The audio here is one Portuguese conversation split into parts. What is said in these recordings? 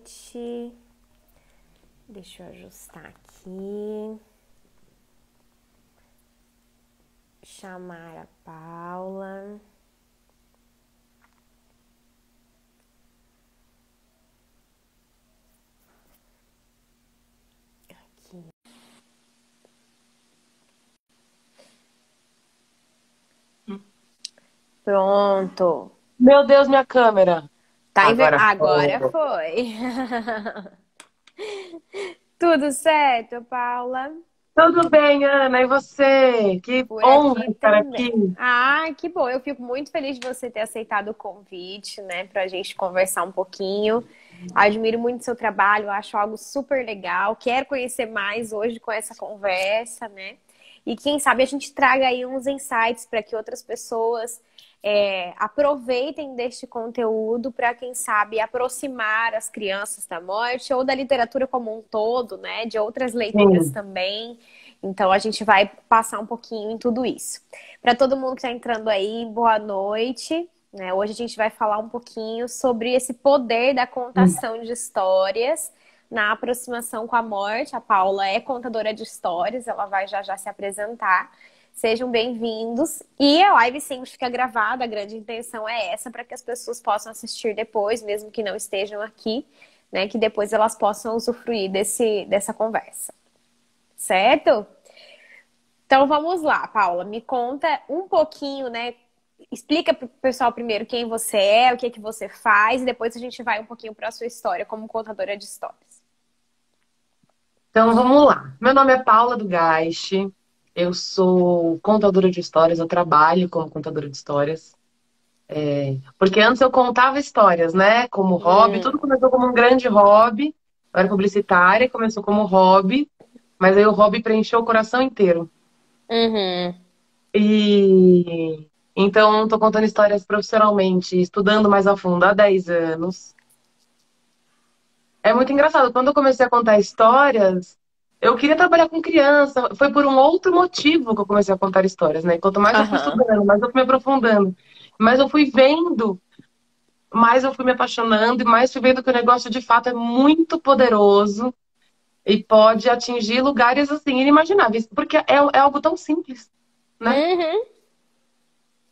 noite. Deixa eu ajustar aqui. Chamar a Paula. Aqui. Pronto. Meu Deus, minha câmera. Tá Agora Agora foi. foi. Tudo certo, Paula? Tudo bem, Ana? E você? Que Por honra aqui estar aqui. também. Ah, que bom. Eu fico muito feliz de você ter aceitado o convite, né, pra gente conversar um pouquinho. Admiro muito seu trabalho, acho algo super legal. Quero conhecer mais hoje com essa conversa, né? E quem sabe a gente traga aí uns insights para que outras pessoas aproveitem deste conteúdo para, quem sabe, aproximar as crianças da morte ou da literatura como um todo, né? De outras leituras Sim. também. Então a gente vai passar um pouquinho em tudo isso. Para todo mundo que está entrando aí, boa noite. Né? Hoje a gente vai falar um pouquinho sobre esse poder da contação de histórias na aproximação com a morte. A Paula é contadora de histórias, ela vai já já se apresentar. Sejam bem-vindos. E a live sempre fica gravada, a grande intenção é essa, para que as pessoas possam assistir depois, mesmo que não estejam aqui, né? Que depois elas possam usufruir dessa conversa. Certo? Então vamos lá, Paula. Me conta um pouquinho, né? Explica para o pessoal primeiro quem você é, o que você faz, e depois a gente vai um pouquinho para a sua história como contadora de histórias. Então vamos lá. Meu nome é Paula do Gaixe. Eu sou contadora de histórias, eu trabalho como contadora de histórias. Porque antes eu contava histórias, né? Como hobby. Tudo Hum, começou como um grande hobby. Eu era publicitária, começou como hobby, mas aí o hobby preencheu o coração inteiro. uhum, E então estou contando histórias profissionalmente, estudando mais a fundo há 10 anos. É muito engraçado. Quando eu comecei a contar histórias, eu queria trabalhar com criança. Foi por um outro motivo que eu comecei a contar histórias, né? Quanto mais eu fui aham, estudando, mais eu fui me aprofundando, mais eu fui vendo, mais eu fui me apaixonando e mais fui vendo que o negócio de fato é muito poderoso e pode atingir lugares assim inimagináveis, porque é algo tão simples, né? uhum.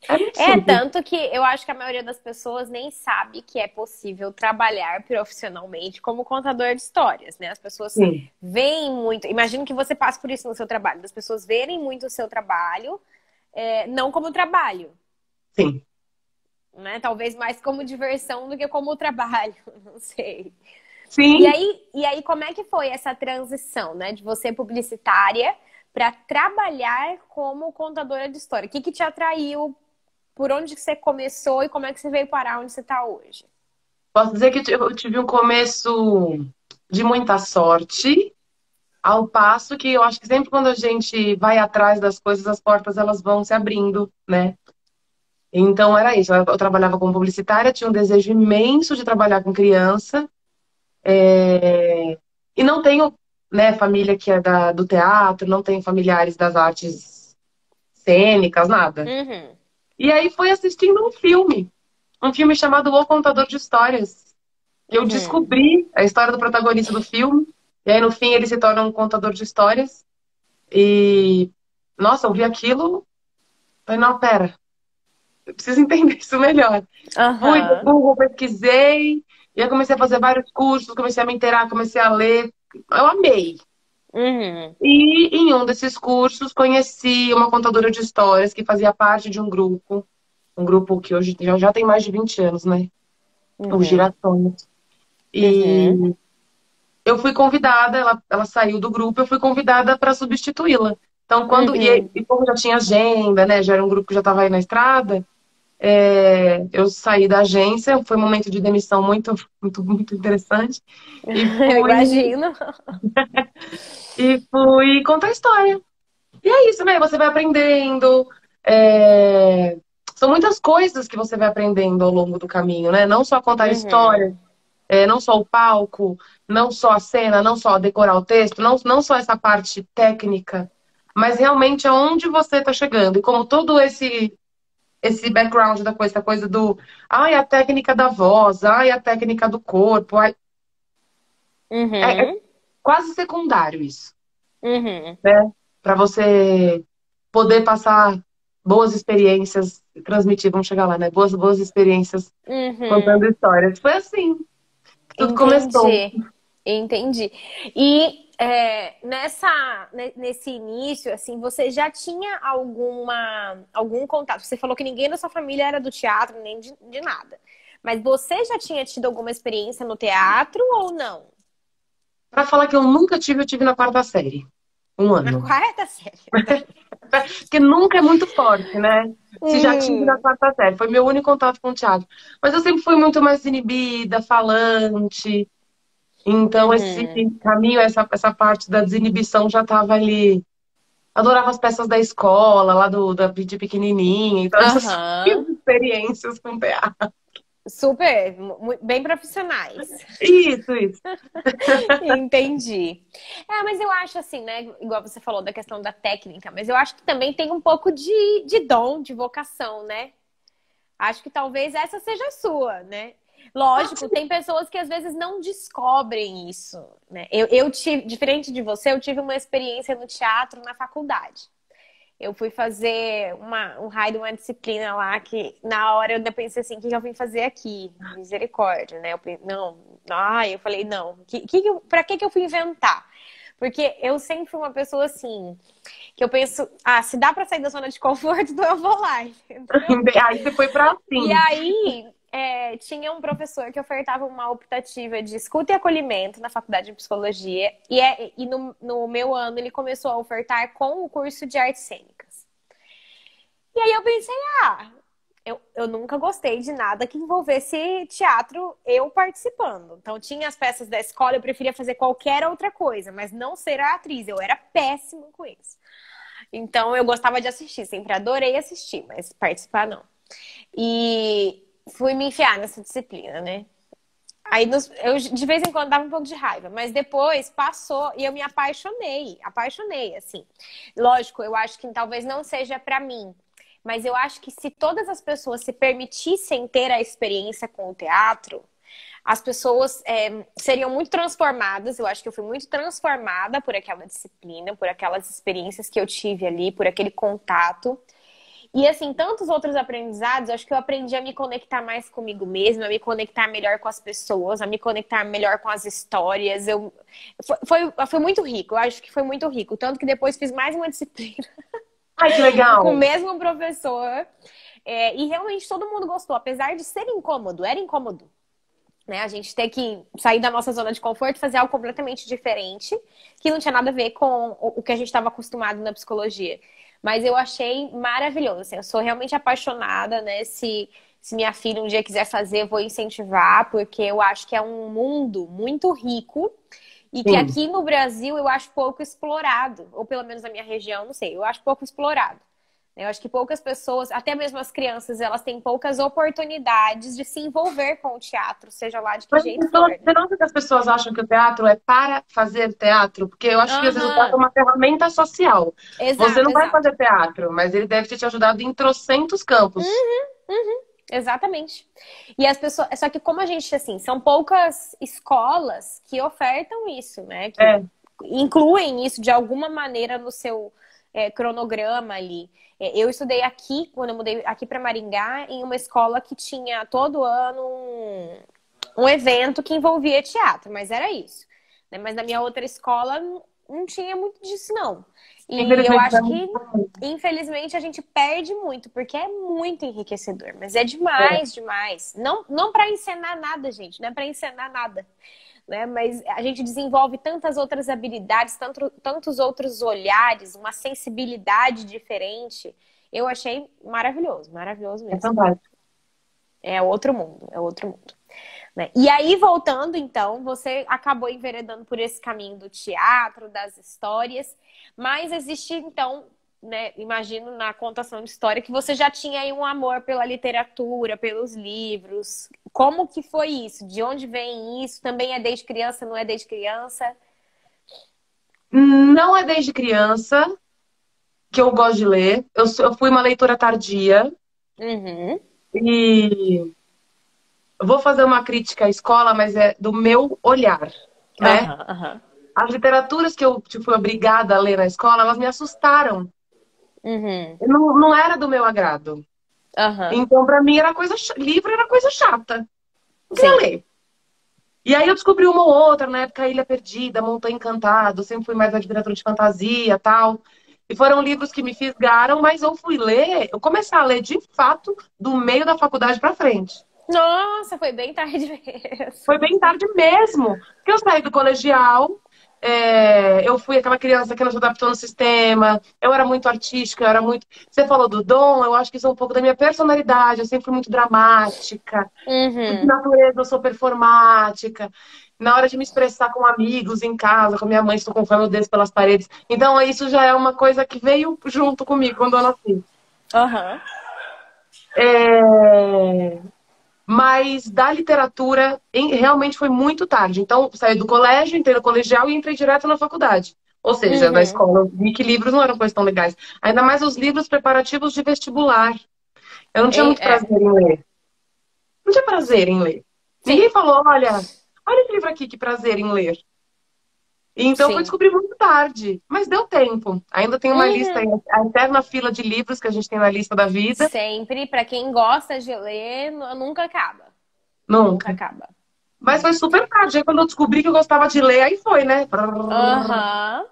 É muito É, simples. tanto que eu acho que a maioria das pessoas nem sabe que é possível trabalhar profissionalmente como contador de histórias, né? As pessoas Sim, veem muito. Imagino que você passe por isso no seu trabalho. As pessoas verem muito o seu trabalho, não como trabalho, sim. né? Talvez mais como diversão do que como trabalho, não sei. E Sim, aí, e aí, como é que foi essa transição, né, de você publicitária para trabalhar como contadora de história? O que que te atraiu? Por onde que você começou e como é que você veio parar onde você está hoje? posso dizer que eu tive um começo de muita sorte, ao passo que eu acho que sempre quando a gente vai atrás das coisas, as portas elas vão se abrindo, né? Então era isso. Eu trabalhava como publicitária, tinha um desejo imenso de trabalhar com criança, e não tenho, né, família que é do teatro, não tenho familiares das artes cênicas, nada. Uhum, E aí foi assistindo um filme chamado O Contador de Histórias. Eu uhum, descobri a história do protagonista do filme, e aí no fim ele se torna um contador de histórias. E, nossa, eu vi aquilo, falei, não, pera, eu preciso entender isso melhor. Fui no aham, Google, pesquisei, e aí comecei a fazer vários cursos, comecei a me inteirar, comecei a ler. Eu amei. uhum, E em um desses cursos conheci uma contadora de histórias que fazia parte de um grupo que hoje já tem mais de 20 anos, né? O uhum, Girassol. uhum, E eu fui convidada, ela saiu do grupo, eu fui convidada para substituí-la. Então, uhum. e como já tinha agenda, né? Já era um grupo que já estava aí na estrada, eu saí da agência, foi um momento de demissão muito interessante, e Eu imagino. fui contar a história. E é isso, né? Você vai aprendendo. é, São muitas coisas que você vai aprendendo ao longo do caminho, né? Não só contar histórias, Uhum, não só o palco, não só a cena, não só decorar o texto, não só essa parte técnica, mas realmente aonde você está chegando. E como todo esse background da coisa, essa coisa do, ai, a técnica da voz, ai, a técnica do corpo, ai. É Uhum. quase secundário isso, Uhum. né? Para você poder passar boas experiências, transmitir, vamos chegar lá, né? Boas experiências contando Uhum. histórias. Foi assim que tudo começou. Entendi. Entendi. E nesse início, assim, você já tinha algum contato? Você falou que ninguém da sua família era do teatro, nem de nada. Mas você já tinha tido alguma experiência no teatro ou não? Para falar que eu nunca tive, eu tive na quarta série. Um Na ano. quarta série. Porque nunca é muito forte, né? Se já tive na Hum. quarta série. Foi meu único contato com o teatro. Mas eu sempre fui muito mais inibida, falante. Então, esse Uhum. caminho, essa parte da desinibição já estava ali. Adorava as peças da escola, de pequenininha. Então, essas são Aham. minhas experiências com teatro. Super, bem profissionais. Isso. Entendi. É, mas eu acho assim, né? Igual você falou da questão da técnica, mas eu acho que também tem um pouco de dom, de vocação, né? Acho que talvez essa seja a sua, né? Lógico, tem pessoas que às vezes não descobrem isso, né? Eu tive, diferente de você, eu tive uma experiência no teatro na faculdade. Eu fui fazer um raio de uma disciplina lá que na hora eu ainda pensei assim, o que eu vim fazer aqui? Misericórdia, né? Não, eu falei, não, pra que eu fui inventar? Porque eu sempre fui uma pessoa assim, que eu penso, se dá pra sair da zona de conforto, então eu vou lá, entendeu? Aí você foi pra E sim. aí, tinha um professor que ofertava uma optativa de escuta e acolhimento na faculdade de psicologia, e no meu ano ele começou a ofertar com o curso de artes cênicas. E aí eu pensei, eu nunca gostei de nada que envolvesse teatro eu participando. Então tinha as peças da escola, eu preferia fazer qualquer outra coisa, mas não ser a atriz, eu era péssima com isso. Então eu gostava de assistir, sempre adorei assistir, mas participar não. E fui me enfiar nessa disciplina, né? Aí eu de vez em quando dava um pouco de raiva, mas depois passou e eu me apaixonei, assim. Lógico, eu acho que talvez não seja pra mim, mas eu acho que se todas as pessoas se permitissem ter a experiência com o teatro, as pessoas seriam muito transformadas. Eu acho que eu fui muito transformada por aquela disciplina, por aquelas experiências que eu tive ali, por aquele contato. E assim, tantos outros aprendizados, acho que eu aprendi a me conectar mais comigo mesma, a me conectar melhor com as pessoas, a me conectar melhor com as histórias. Foi muito rico, eu acho que foi muito rico. Tanto que depois fiz mais uma disciplina Ai, que com o legal. mesmo professor. E realmente todo mundo gostou, apesar de ser incômodo, era incômodo. Né? A gente ter que sair da nossa zona de conforto e fazer algo completamente diferente, que não tinha nada a ver com o que a gente estava acostumado na psicologia. Mas eu achei maravilhoso. Assim, eu sou realmente apaixonada, né? Se minha filha um dia quiser fazer, eu vou incentivar, porque eu acho que é um mundo muito rico e que Sim. aqui no Brasil eu acho pouco explorado, ou pelo menos na minha região, não sei, eu acho pouco explorado. Eu acho que poucas pessoas, até mesmo as crianças, elas têm poucas oportunidades de se envolver com o teatro, seja lá de que Mas jeito for, né? você não acha que as pessoas acham que o teatro é para fazer teatro? Porque eu acho que às vezes o teatro é Aham, uma ferramenta social. Você exato, não vai exato. fazer teatro, mas ele deve ter te ajudado em trocentos campos. Exatamente. E as pessoas, só que como a gente assim, são poucas escolas que ofertam isso, né? Que É, incluem isso de alguma maneira no seu cronograma ali. Eu estudei aqui, quando eu mudei aqui para Maringá, em uma escola que tinha todo ano um evento que envolvia teatro, mas era isso. Né? Mas na minha outra escola não tinha muito disso, não. E eu infelizmente, acho pra que, mim, infelizmente, a gente perde muito, porque é muito enriquecedor, mas é é. demais, demais. Não para encenar nada, gente, não é para encenar nada. Né? Mas a gente desenvolve tantas outras habilidades, tantos outros olhares, uma sensibilidade diferente. Eu achei maravilhoso, maravilhoso É mesmo. fantástico. É outro mundo, é outro mundo. Né? E aí, voltando, então, você acabou enveredando por esse caminho do teatro, das histórias, mas existe, então, né, imagino na contação de história que você já tinha aí um amor pela literatura, pelos livros. Como que foi isso? De onde vem isso? Também é desde criança, não é desde criança? Não é desde criança que eu gosto de ler. Eu fui uma leitora tardia Uhum, e eu vou fazer uma crítica à escola, mas é do meu olhar. né? Aham, aham. As literaturas que eu fui obrigada a ler na escola, elas me assustaram. Uhum. Não era do meu agrado. Aham. Então, para mim, livro era coisa chata. Não queria Sim. ler. E aí eu descobri uma ou outra, na época, Ilha Perdida, Montanha Encantada, eu sempre fui mais da literatura de fantasia e tal. E foram livros que me fisgaram, mas eu comecei a ler de fato do meio da faculdade para frente. Nossa, foi bem tarde Foi mesmo. bem tarde mesmo, porque eu saí do colegial, eu fui aquela criança que não se adaptou no sistema, eu era muito artística, eu era muito. Você falou do dom, eu acho que isso é um pouco da minha personalidade, eu sempre fui muito dramática, de Uhum. natureza eu sou performática. Na hora de me expressar com amigos, em casa, com minha mãe, estou com fome, eu desço pelas paredes. Então, isso já é uma coisa que veio junto comigo quando eu nasci. Aham. É, Mas da literatura realmente foi muito tarde. Então, saí do colégio, entrei no colegial e entrei direto na faculdade. Ou seja, na Uhum. escola, eu vi que livros não eram coisas tão legais. Ainda mais os livros preparativos de vestibular. Eu não tinha muito É. prazer em ler. Não tinha prazer em ler. Sim, Ninguém falou, olha esse livro aqui, que prazer em ler. E então eu fui sim. descobrir muito tarde, mas deu tempo. Ainda tem uma lista, Uhum. a eterna fila de livros que a gente tem na lista da vida. Sempre, pra quem gosta de ler, nunca acaba. Nunca Nunca. acaba. Mas foi super tarde. Aí quando eu descobri que eu gostava de ler, aí foi, né? Aham.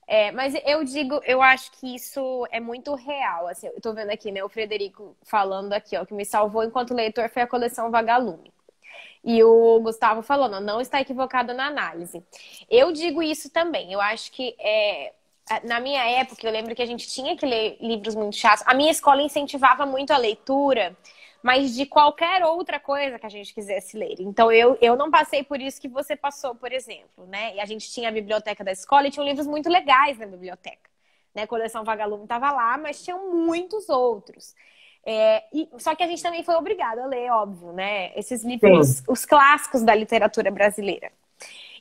É, mas eu digo, eu acho que isso é muito real. Assim, eu tô vendo aqui, né, o Frederico falando aqui, ó, que me salvou enquanto leitor foi a coleção Vagalume. E o Gustavo falando, não está equivocado na análise. Eu digo isso também. Eu acho que na minha época, eu lembro que a gente tinha que ler livros muito chatos. A minha escola incentivava muito a leitura, mas de qualquer outra coisa que a gente quisesse ler. Então, eu não passei por isso que você passou, por exemplo, né? E a gente tinha a biblioteca da escola e tinham livros muito legais na biblioteca. Né? A coleção Vagalume estava lá, mas tinham muitos outros. Só que a gente também foi obrigado a ler, óbvio, né? Esses Sim. livros, os clássicos da literatura brasileira.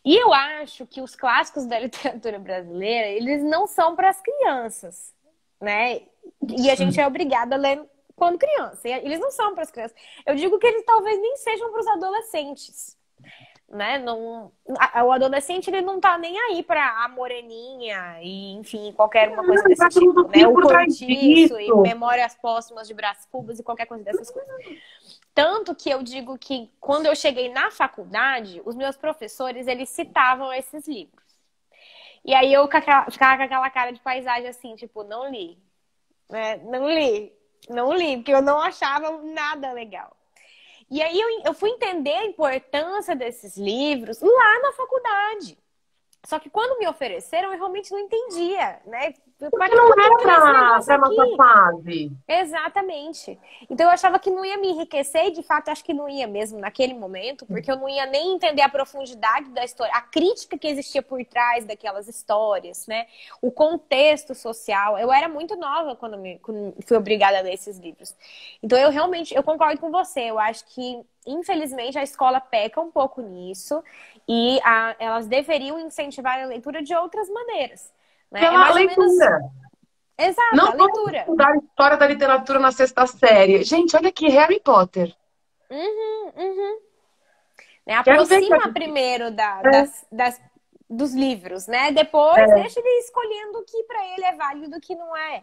E eu acho que os clássicos da literatura brasileira, eles não são para as crianças, né? E a gente é obrigado a ler quando criança. E eles não são para as crianças. Eu digo que eles talvez nem sejam para os adolescentes, né? Não, o adolescente ele não tá nem aí para a moreninha e, enfim, qualquer uma coisa desse Pra tipo, né? filosofia O por trás cortiço e disso. memórias póstumas de Brás Cubas e qualquer coisa dessas coisas. Tanto que eu digo que quando eu cheguei na faculdade, os meus professores, eles citavam esses livros. E aí eu ficava com aquela cara de paisagem assim, tipo, não li, né? Não li, não li, porque eu não achava nada legal. E aí eu fui entender a importância desses livros lá na faculdade. Só que quando me ofereceram, eu realmente não entendia, né? Pra Porque que não que eu é quero ler esse negócio pra nossa aqui? fase. Exatamente. Então eu achava que não ia me enriquecer e de fato acho que não ia mesmo naquele momento, porque eu não ia nem entender a profundidade da história, a crítica que existia por trás daquelas histórias, né? O contexto social. Eu era muito nova quando fui obrigada a ler esses livros. Então eu realmente, eu concordo com você. Eu acho que infelizmente a escola peca um pouco nisso e elas deveriam incentivar a leitura de outras maneiras. Né? É Pela mais ou menos. leitura. Exato, Não a vamos leitura. estudar história da literatura na sexta série. Gente, olha aqui, Harry Potter. Uhum, uhum. Né? Quero ver Aproxima primeiro é, dos livros, né? Depois é, deixa ele escolhendo o que para ele é válido e o que não é.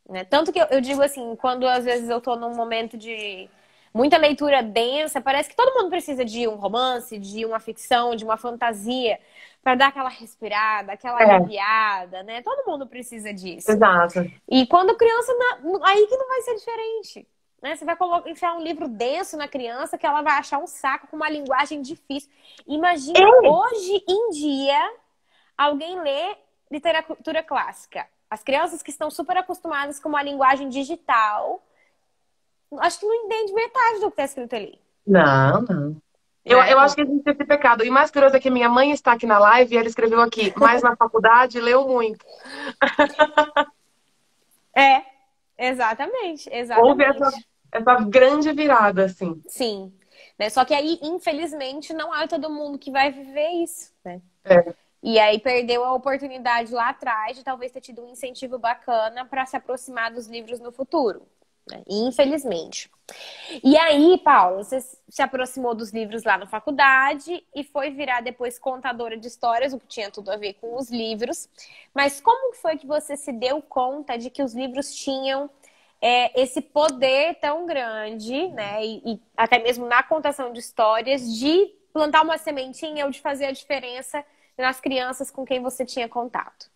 Né? Tanto que eu digo assim, quando às vezes eu tô num momento de muita leitura densa, parece que todo mundo precisa de um romance, de uma ficção, de uma fantasia, para dar aquela respirada, aquela é, aliviada, né? Todo mundo precisa disso. exato. E quando criança, aí que não vai ser diferente. Né? Você vai enfiar um livro denso na criança que ela vai achar um saco com uma linguagem difícil. Imagina É, hoje em dia alguém lê literatura clássica. As crianças que estão super acostumadas com uma linguagem digital, acho que não entende metade do que está escrito ali. não, não. Né? Eu acho que existe esse pecado. E mais curioso é que minha mãe está aqui na live e ela escreveu aqui, mas na faculdade leu muito. É, exatamente, Houve exatamente. essa grande virada, assim. Sim. Né? Só que aí, infelizmente, não é todo mundo que vai viver isso, né? É. E aí perdeu a oportunidade lá atrás de talvez ter tido um incentivo bacana para se aproximar dos livros no futuro. né? Infelizmente. E aí, Paula, você se aproximou dos livros lá na faculdade e foi virar depois contadora de histórias, o que tinha tudo a ver com os livros. Mas como foi que você se deu conta de que os livros tinham esse poder tão grande, né? E até mesmo na contação de histórias, de plantar uma sementinha ou de fazer a diferença nas crianças com quem você tinha contato?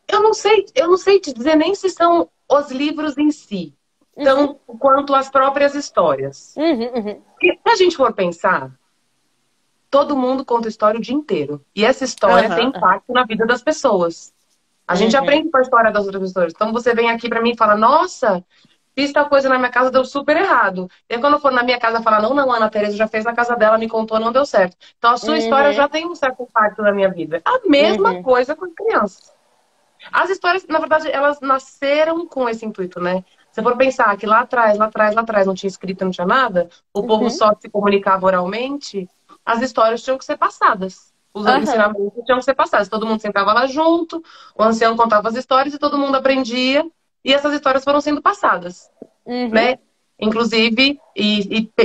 Eu não sei te dizer nem se são os livros em si, tão quanto as próprias histórias. Porque, se a gente for pensar, todo mundo conta história o dia inteiro. E essa história tem impacto na vida das pessoas. A gente aprende com a história das outras pessoas. Então você vem aqui pra mim e fala, nossa, fiz tal coisa na minha casa, deu super errado. E aí, quando eu for na minha casa falar, não, a Ana Tereza já fez na casa dela, me contou, não deu certo. Então a sua história já tem um certo impacto na minha vida. A mesma coisa com as crianças. As histórias, na verdade, elas nasceram com esse intuito, né? Se for pensar que lá atrás, não tinha escrita, não tinha nada, o povo só se comunicava oralmente, as histórias tinham que ser passadas. Os ensinamentos tinham que ser passados. Todo mundo sentava lá junto, o ancião contava as histórias e todo mundo aprendia. E essas histórias foram sendo passadas, né? Inclusive,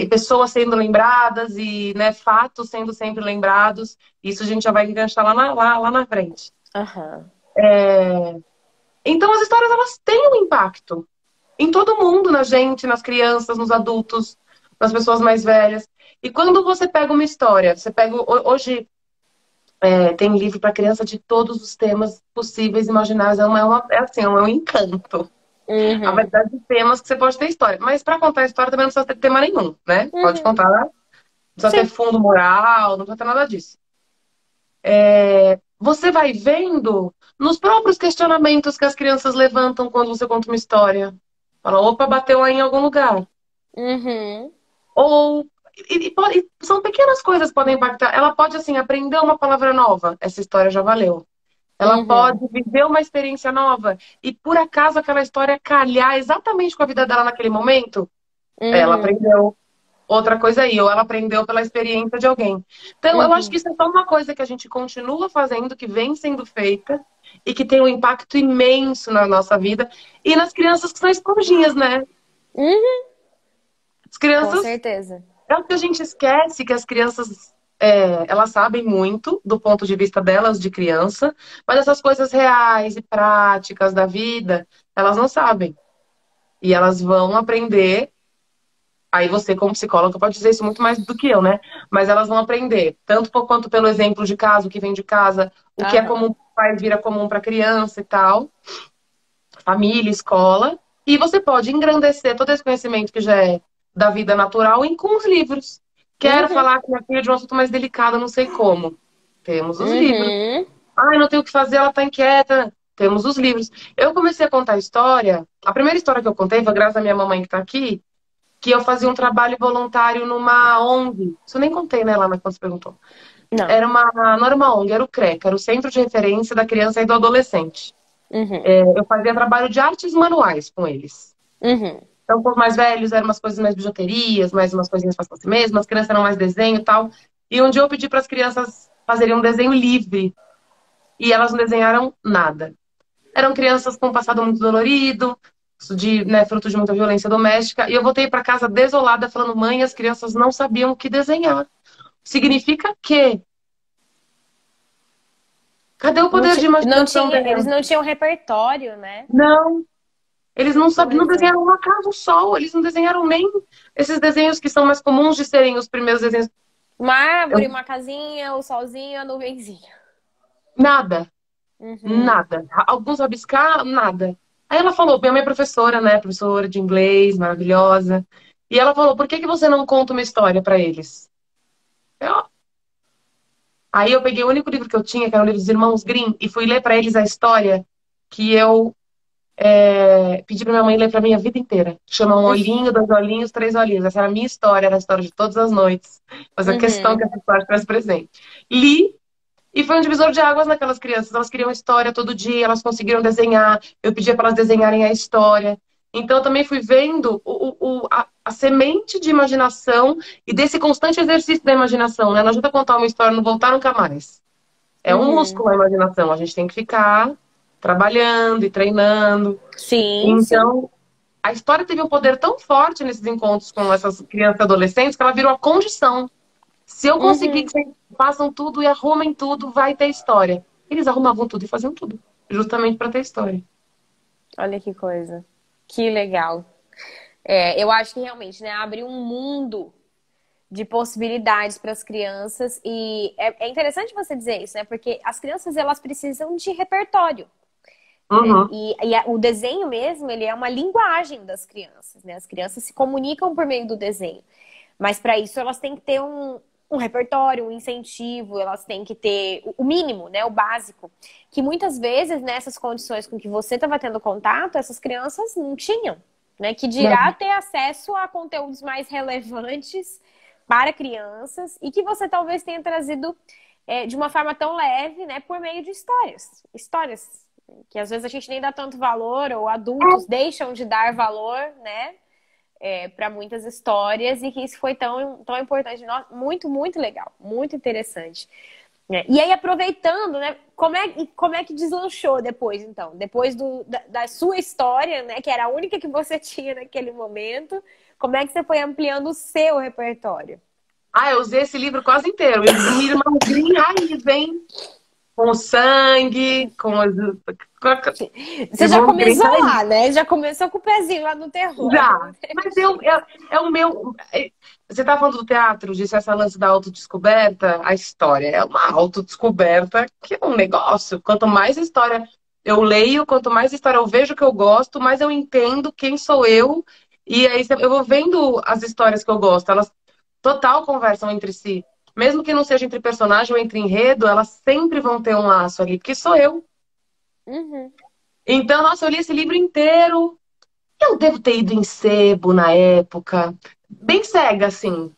pessoas sendo lembradas e, né, fatos sendo sempre lembrados. Isso a gente já vai enganchar lá na frente. Então, as histórias, elas têm um impacto em todo mundo, na gente, nas crianças, nos adultos, nas pessoas mais velhas. E quando você pega uma história, você pega... Hoje tem livro para criança de todos os temas possíveis, imaginários. É um encanto. A verdade de temas que você pode ter história. Mas para contar a história também não precisa ter tema nenhum, né? Pode contar, não precisa ter fundo moral, não precisa ter nada disso. Você vai vendo nos próprios questionamentos que as crianças levantam quando você conta uma história. Fala, opa, bateu aí em algum lugar. Ou são pequenas coisas que podem impactar. Ela pode, assim, aprender uma palavra nova. Essa história já valeu. Ela pode viver uma experiência nova. E por acaso aquela história calhar exatamente com a vida dela naquele momento, ela aprendeu outra coisa aí. Ou ela aprendeu pela experiência de alguém. Então, eu acho que isso é só uma coisa que a gente continua fazendo, que vem sendo feita. E que tem um impacto imenso na nossa vida. E nas crianças que são esponjinhas, né? As crianças... Com certeza. É o que a gente esquece, que as crianças, elas sabem muito do ponto de vista delas de criança, mas essas coisas reais e práticas da vida, elas não sabem. E elas vão aprender, aí você como psicóloga pode dizer isso muito mais do que eu, né? Mas elas vão aprender, tanto quanto pelo exemplo de casa, o que vem de casa, o que é comum para o pai vira comum para a criança e tal, família, escola, e você pode engrandecer todo esse conhecimento que já é da vida natural com os livros. Quero falar com minha filha de um assunto mais delicado, não sei como. Temos os livros. Ai, não tenho o que fazer, ela tá inquieta. Temos os livros. Eu comecei a contar história. A primeira história que eu contei foi graças à minha mamãe que tá aqui, que eu fazia um trabalho voluntário numa ONG. Isso eu nem contei, né, Lana, quando você perguntou. Não. Não era uma ONG, era o CREC, era o Centro de Referência da Criança e do Adolescente. Eu fazia trabalho de artes manuais com eles. Então, com os mais velhos, eram umas coisas mais bijuterias, mais umas coisinhas para você mesmo, as crianças eram mais desenho e tal. E um dia eu pedi para as crianças fazerem um desenho livre. E elas não desenharam nada. Eram crianças com um passado muito dolorido, fruto de muita violência doméstica. E eu voltei para casa desolada, falando, mãe, as crianças não sabiam o que desenhar. Significa que? Cadê o poder de imaginação delas? Eles não tinham repertório, né? Não. Eles não sabiam, não desenharam uma casa, um sol, eles não desenharam nem esses desenhos que são mais comuns de serem os primeiros desenhos. Uma árvore, uma casinha, o solzinho, a nuvenzinha. Nada. Nada. Alguns rabiscar, nada. Aí ela falou, minha mãe é professora, né? Professora de inglês, maravilhosa. E ela falou, por que você não conta uma história pra eles? Aí eu peguei o único livro que eu tinha, que era o livro dos Irmãos Grimm, e fui ler pra eles a história que eu pedi pra minha mãe ler pra mim a vida inteira. Chama Um Olhinho, Dois Olhinhos, Três Olhinhos. Essa era a minha história, era a história de todas as noites. Mas a questão que essa história traz presente. Li, e foi um divisor de águas naquelas crianças. Elas queriam história todo dia, elas conseguiram desenhar. Eu pedia para elas desenharem a história. Então eu também fui vendo a semente de imaginação e desse constante exercício da imaginação, né? Não adianta contar uma história e não voltar nunca mais. É um músculo a imaginação. A gente tem que ficar trabalhando e treinando. Sim, sim. Então, a história teve um poder tão forte nesses encontros com essas crianças e adolescentes que ela virou a condição. Se eu conseguir que Uhum. vocês façam tudo e arrumem tudo, vai ter história. Eles arrumavam tudo e faziam tudo, justamente para ter história. Olha que coisa. Que legal. É, eu acho que realmente, né, abre um mundo de possibilidades para as crianças e é interessante você dizer isso, né? Porque as crianças elas precisam de repertório, né? Uhum. O desenho mesmo, ele é uma linguagem das crianças, né? As crianças se comunicam por meio do desenho. Mas para isso elas têm que ter um repertório, um incentivo, elas têm que ter o mínimo, né? O básico. Que muitas vezes, nessas condições com que você estava tendo contato, essas crianças não tinham, né? Que dirá Não. ter acesso a conteúdos mais relevantes para crianças e que você talvez tenha trazido de uma forma tão leve, né? Por meio de histórias. Histórias que às vezes a gente nem dá tanto valor, ou adultos deixam de dar valor, né? Para muitas histórias e que isso foi tão importante. Muito, muito legal, muito interessante. E aí, aproveitando, né, como é que deslanchou depois, então? Depois da sua história, né, que era a única que você tinha naquele momento, como é que você foi ampliando o seu repertório? Ah, eu usei esse livro quase inteiro. E minha irmã Green raiz, hein? Com o sangue, Você já irmão Green começou raiz. lá, né? Já começou com o pezinho lá no terror. Já. Não teve Mas jeito. é o meu. Você tá falando do teatro, disse essa lance da autodescoberta, a história é uma autodescoberta que é um negócio. Quanto mais história eu leio, quanto mais história eu vejo que eu gosto, mais eu entendo quem sou eu. E aí eu vou vendo as histórias que eu gosto, elas total conversam entre si. Mesmo que não seja entre personagem ou entre enredo, elas sempre vão ter um laço ali, porque sou eu. Uhum, Então, nossa, eu li esse livro inteiro. Eu devo ter ido em sebo na época, bem cega, assim,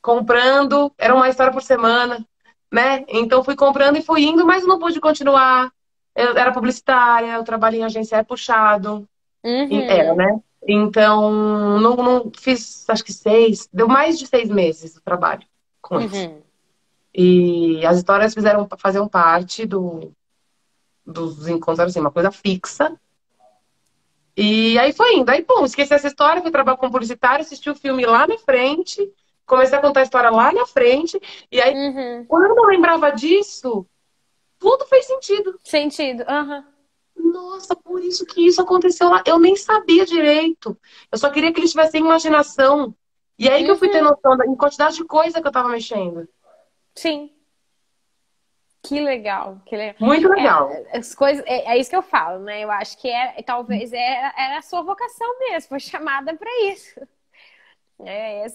comprando, era uma história por semana, né? Então fui comprando e fui indo, mas não pude continuar. Eu era publicitária, eu trabalho em agência, é puxado, era, uhum, né? Então, não fiz, acho que deu mais de 6 meses o trabalho com eles. uhum, E as histórias faziam parte dos encontros, assim, uma coisa fixa. E aí foi indo. Aí, pum, esqueci essa história, fui trabalhar como publicitário, assisti o filme lá na frente, comecei a contar a história lá na frente. E aí, uhum. quando eu lembrava disso, tudo fez sentido. Sentido. Aham. Nossa, por isso que isso aconteceu lá. Eu nem sabia direito. Eu só queria que eles tivessem imaginação. E aí que eu fui ter Uhum. noção da em quantidade de coisa que eu tava mexendo. Sim. Que legal, que legal. Muito legal. As coisas, é isso que eu falo, né? Eu acho que talvez era a sua vocação mesmo, foi chamada para isso.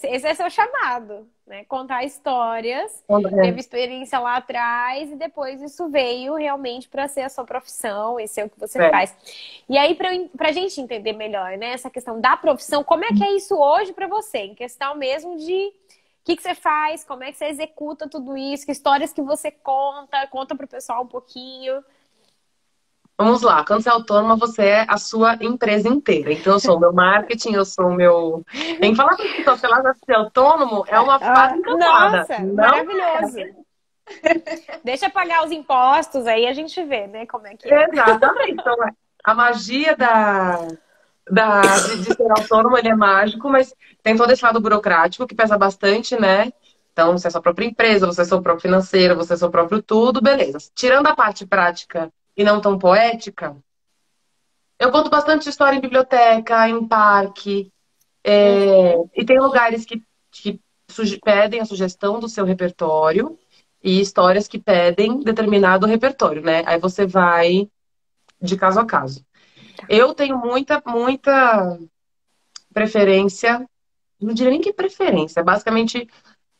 Esse é seu chamado, né? Contar histórias, teve experiência lá atrás e depois isso veio realmente para ser a sua profissão e ser o que você É. faz. E aí, para a gente entender melhor, né, essa questão da profissão, como é que é isso hoje para você? Em questão mesmo de que você faz, como é que você executa tudo isso, que histórias que você conta para o pessoal um pouquinho. Vamos lá, quando você é autônoma, você é a sua empresa inteira. Então, eu sou o meu marketing, eu sou o meu. Tem que falar para as pessoas que elas ser autônomo é uma fada Ah, encantada. nossa, Não maravilhoso. Deixa pagar os impostos, aí a gente vê, né, como é que é. é exatamente. Então, a magia de ser autônomo, ele é mágico, mas tem todo esse lado burocrático que pesa bastante, né? Então, você é sua própria empresa, você é seu próprio financeiro, você é seu próprio tudo, beleza. Tirando a parte prática e não tão poética, eu conto bastante história em biblioteca, em parque, Uhum, e tem lugares que pedem a sugestão do seu repertório e histórias que pedem determinado repertório, né? Aí você vai de caso a caso. Eu tenho muita preferência, não diria nem que preferência, basicamente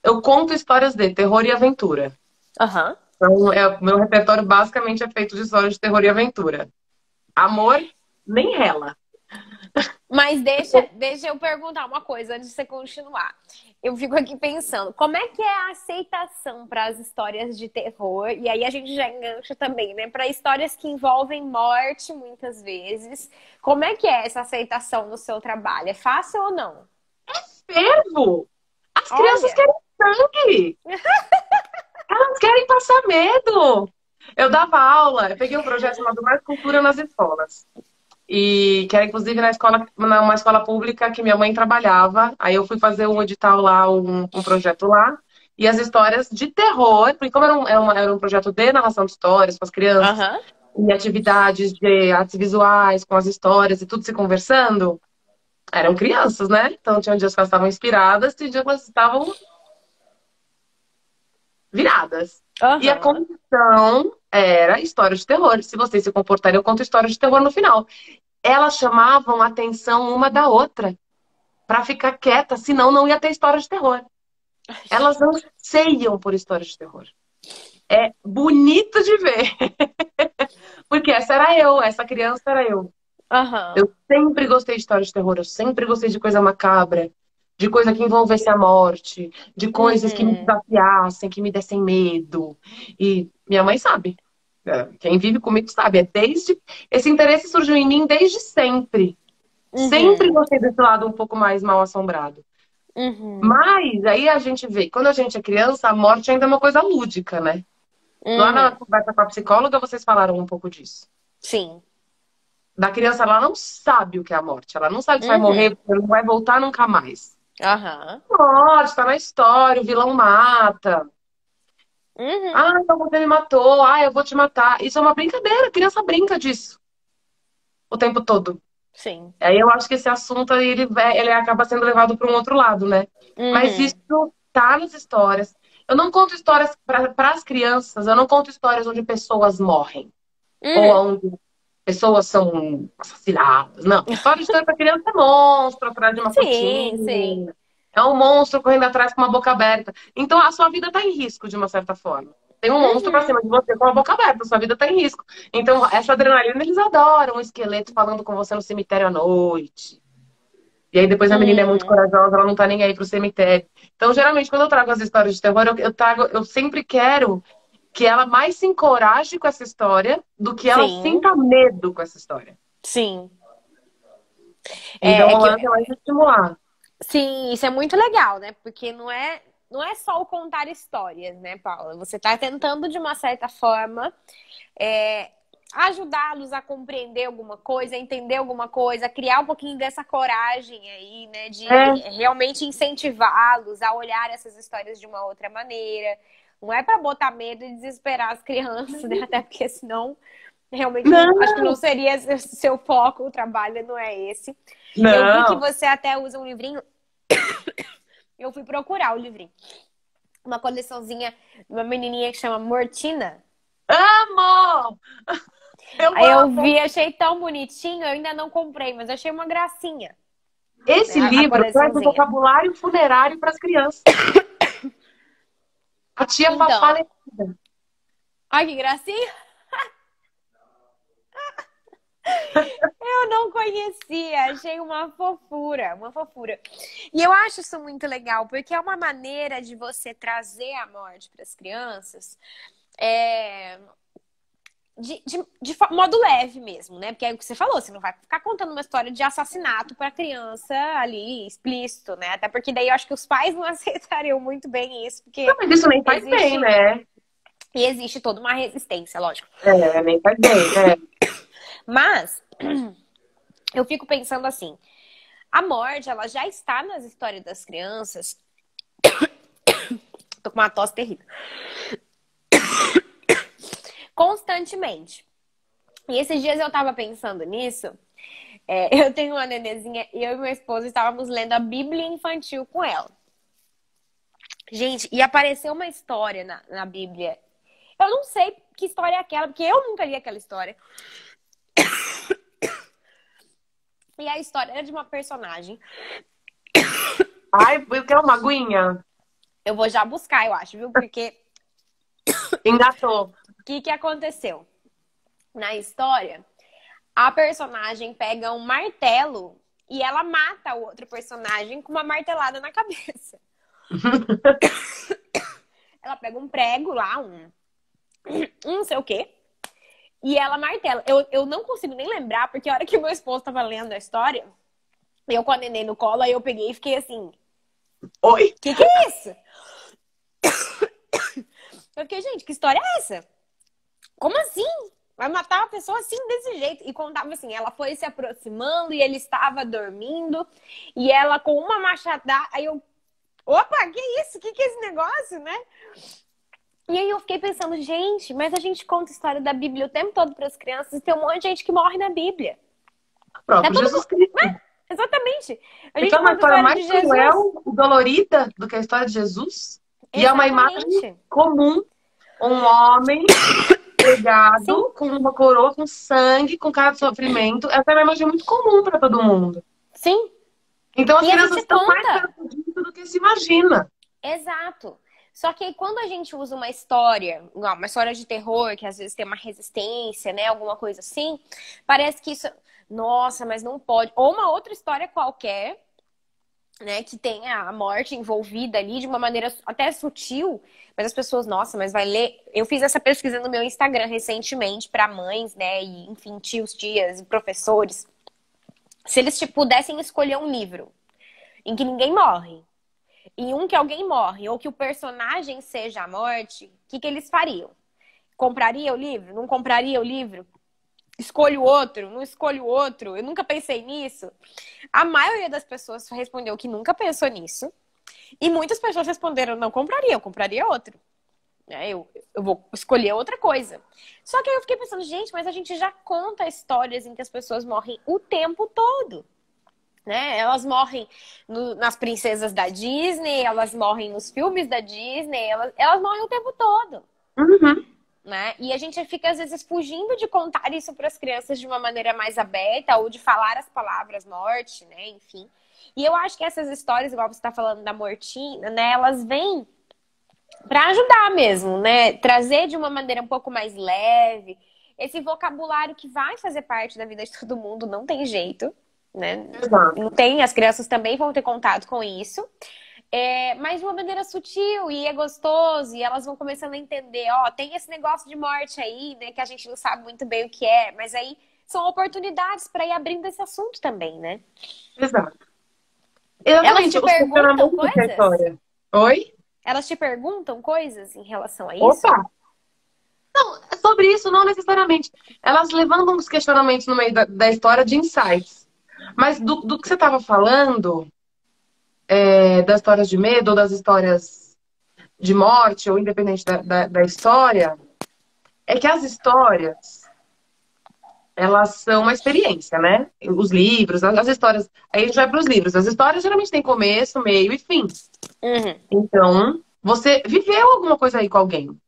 eu conto histórias de terror e aventura. aham. Então, meu repertório basicamente é feito de histórias de terror e aventura. Amor, nem rela. Mas deixa eu perguntar uma coisa antes de você continuar. Eu fico aqui pensando, como é que é a aceitação para as histórias de terror? E aí a gente já engancha também, né? Para histórias que envolvem morte, muitas vezes. Como é que é essa aceitação no seu trabalho? É fácil ou não? Fervo! As crianças Olha, querem sangue! Elas querem passar medo! Eu dava aula, eu peguei um projeto chamado Mais Cultura nas Escolas. E que era inclusive na escola, numa escola pública que minha mãe trabalhava. Aí eu fui fazer um edital lá, um projeto lá. E as histórias de terror, porque como era um projeto de narração de histórias com as crianças, Aham. e atividades de artes visuais, com as histórias e tudo se conversando, eram crianças, né? Então tinha dias que elas estavam inspiradas, tinha dias que elas estavam viradas. E a Aham. condição era história de terror. Se vocês se comportarem, eu conto história de terror no final. Elas chamavam a atenção uma da outra para ficar quieta, senão não ia ter história de terror. Elas anseiam por história de terror. É bonito de ver. Porque essa era eu, essa criança era eu. Aham. Eu sempre gostei de história de terror, eu sempre gostei de coisa macabra, de coisa que envolvesse a morte, de coisas que me Uhum. desafiassem, que me dessem medo. E minha mãe sabe. Quem vive comigo sabe. Esse interesse surgiu em mim desde sempre. Sempre Uhum. gostei desse lado um pouco mais mal assombrado. Uhum. Mas aí a gente vê, quando a gente é criança, a morte ainda é uma coisa lúdica, né? Lá na Uhum. conversa com a psicóloga, vocês falaram um pouco disso. Sim. Da criança, ela não sabe o que é a morte. Ela não sabe que vai Uhum. morrer, porque não vai voltar nunca mais. Aham. Morte, tá na história, o vilão mata. Uhum. Ah, então você me matou. Ah, eu vou te matar. Isso é uma brincadeira. A criança brinca disso o tempo todo. Sim. Aí eu acho que esse assunto ele acaba sendo levado para um outro lado, né? Mas isso Uhum. tá nas histórias. Eu não conto histórias para as crianças, eu não conto histórias onde pessoas morrem ou Uhum. onde pessoas são assassinadas. Não, história para criança é monstro atrás de uma Sim, sim. cortina. É um monstro correndo atrás com uma boca aberta. Então a sua vida está em risco de uma certa forma. Tem um monstro pra Uhum. cima de você com a boca aberta, sua vida tá em risco. Então, essa adrenalina eles adoram, um esqueleto falando com você no cemitério à noite. E aí depois a menina é muito Uhum. corajosa, ela não tá nem aí pro cemitério. Então, geralmente, quando eu trago as histórias de terror, eu sempre quero que ela mais se encoraje com essa história do que ela Sim, sinta medo com essa história. sim. Então, É o que lance é mais estimular. sim, isso é muito legal, né? Porque não é só o contar histórias, né, Paula? Você está tentando, de uma certa forma, é, ajudá-los a compreender alguma coisa, a entender alguma coisa, a criar um pouquinho dessa coragem aí, né? De É, realmente incentivá-los a olhar essas histórias de uma outra maneira. Não é para botar medo e desesperar as crianças, né? Até porque senão realmente acho que não, não seria seu foco, o trabalho não é esse. Eu vi que não. você até usa um livrinho. Eu fui procurar o livrinho. Uma coleçãozinha de uma menininha que chama Mortina. Amo! Eu Aí eu amo! vi, achei tão bonitinho, eu ainda não comprei, mas achei uma gracinha, né? Esse A livro traz um coleçãozinha. vocabulário funerário para as crianças. A tia Então, falecida. ai que gracinha! Eu não conhecia, achei uma fofura, uma fofura. E eu acho isso muito legal, porque é uma maneira de você trazer a morte para as crianças. É, de modo leve mesmo, né? Porque é o que você falou, você não vai ficar contando uma história de assassinato para criança ali, explícito, né? Até porque daí eu acho que os pais não aceitariam muito bem isso, Não, porque mas isso nem faz bem, existe, né? e existe toda uma resistência, lógico. É, nem faz bem. É. Mas eu fico pensando assim, a morte, ela já está nas histórias das crianças. Tô com uma tosse terrível. Constantemente. E esses dias eu tava pensando nisso. Eu tenho uma nenezinha e eu e meu esposo estávamos lendo a Bíblia infantil com ela. Gente, e apareceu uma história na Bíblia. Eu não sei que história é aquela, porque eu nunca li aquela história. E a história era de uma personagem. Ai, eu quero uma aguinha. Eu vou já buscar, eu acho, viu? Porque Engatou. o que aconteceu? Na história, a personagem pega um martelo e ela mata o outro personagem com uma martelada na cabeça. Ela pega um prego lá, um não sei o quê, e ela martela. Eu não consigo nem lembrar, porque a hora que o meu esposo tava lendo a história, eu com a neném no colo, aí eu peguei e fiquei assim, Oi? que é isso? Eu fiquei, gente, que história é essa? Aí ele falou, não, é a história da Bíblia. Eu falei, gente, que história é essa? Aí ele falou, não, é a história da Bíblia. Eu falei, gente, que história é essa? Aí ele falou, não, é a história da Bíblia. Eu falei, gente, que história é essa? como assim? Vai matar uma pessoa assim, desse jeito? E contava assim, ela foi se aproximando e ele estava dormindo. E ela com uma machadada... Aí eu, opa, que isso? Que é esse negócio, né? E aí eu fiquei pensando, gente, mas a gente conta a história da Bíblia o tempo todo para as crianças e tem um monte de gente que morre na Bíblia. O Tá próprio todo Jesus mundo... Cristo. Exatamente. A Você gente quer uma conta a história história mais de Jesus. cruel e dolorida do que a história de Jesus? E é uma imagem Exatamente. comum. Um homem Sim, pregado com uma coroa, com sangue, com cara de sofrimento. Essa é uma imagem muito comum para todo mundo. sim. Então as E a crianças gente estão mais conta. perto disso do que se imagina. Exato. Só que aí, quando a gente usa uma história, igual uma história de terror, que às vezes tem uma resistência, né? Alguma coisa assim, parece que isso. Nossa, mas não pode. Ou uma outra história qualquer, né? Que tenha a morte envolvida ali de uma maneira até sutil, mas as pessoas, nossa, mas vai ler. Eu fiz essa pesquisa no meu Instagram recentemente para mães, né? E, enfim, tios, tias e professores. Se eles pudessem escolher um livro em que ninguém morre e um que alguém morre, ou que o personagem seja a morte, o que eles fariam? Compraria o livro? Não compraria o livro? Escolho outro? Não escolho outro? Eu nunca pensei nisso. A maioria das pessoas respondeu que nunca pensou nisso. E muitas pessoas responderam, não compraria, eu compraria outro. Eu vou escolher outra coisa. Só que aí eu fiquei pensando, gente, mas a gente já conta histórias em que as pessoas morrem o tempo todo. Né? Elas morrem nas princesas da Disney, elas morrem nos filmes da Disney, elas morrem o tempo todo. Uhum. Né? E a gente fica, às vezes, fugindo de contar isso para as crianças de uma maneira mais aberta ou de falar as palavras morte, né? Enfim. E eu acho que essas histórias, igual você está falando da mortinha, né? Elas vêm para ajudar mesmo, né? Trazer de uma maneira um pouco mais leve esse vocabulário que vai fazer parte da vida de todo mundo, não tem jeito, né? Não Exato. tem, as crianças também vão ter contato com isso. Mas de uma maneira sutil e é gostoso, e elas vão começando a entender, ó, tem esse negócio de morte aí, né, que a gente não sabe muito bem o que é, mas aí são oportunidades para ir abrindo esse assunto também, né? Exato. Elas Exatamente, te os perguntam questionamentos da coisas? história. Oi? Elas te perguntam coisas em relação a isso? Opa! Não, sobre isso não necessariamente. Elas levantam os questionamentos no meio da história de insights. Mas do que você estava falando, das histórias de medo, ou das histórias de morte, ou independente da história, é que as histórias, elas são uma experiência, né? Os livros, as histórias. Aí a gente vai para os livros. As histórias geralmente têm começo, meio e fim. Uhum, Então, você viveu alguma coisa aí com alguém.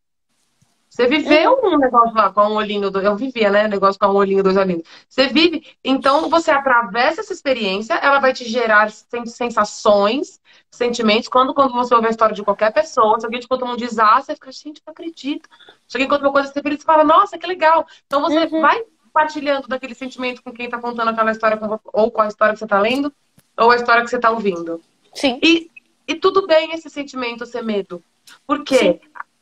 Você viveu uhum, um negócio lá com um olhinho, eu vivia, né? Negócio com um olhinho, dois olhinhos. Você vive, então você atravessa essa experiência, ela vai te gerar sensações, sentimentos. Quando você ouve a história de qualquer pessoa, se alguém te conta um desastre, você fica, gente, não acredito. Se alguém conta uma coisa, você feliz, você fala, nossa, que legal. Então você uhum. vai compartilhando daquele sentimento com quem tá contando aquela história, ou com a história que você tá lendo, ou a história que você tá ouvindo. Sim, E, e tudo bem esse sentimento ser medo. Por sim. quê?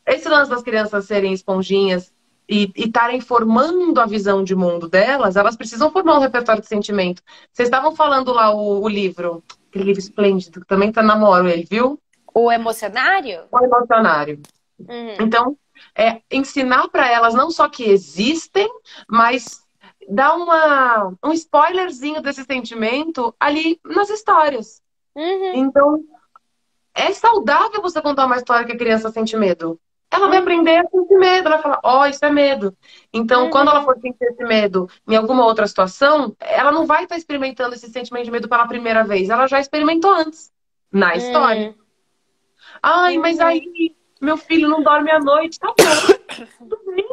Esse lance das crianças serem esponjinhas e estarem formando a visão de mundo delas, elas precisam formar um repertório de sentimento. Vocês estavam falando lá o livro, aquele livro esplêndido, que também tá namoro ele, viu? O emocionário? O Emocionário. Uhum, Então, ensinar para elas não só que existem, mas dar um spoilerzinho desse sentimento ali nas histórias. uhum, Então, é saudável você contar uma história que a criança sente medo. Ela vai uhum, aprender a sentir medo, ela vai falar, ó, isso é medo. Então, quando ela uhum, for sentir esse medo em alguma outra situação, ela não vai estar experimentando esse sentimento de medo pela primeira vez, ela já experimentou antes, na história. uhum, Ai, mas uhum, aí meu filho não dorme à noite, tá bom, tudo bem.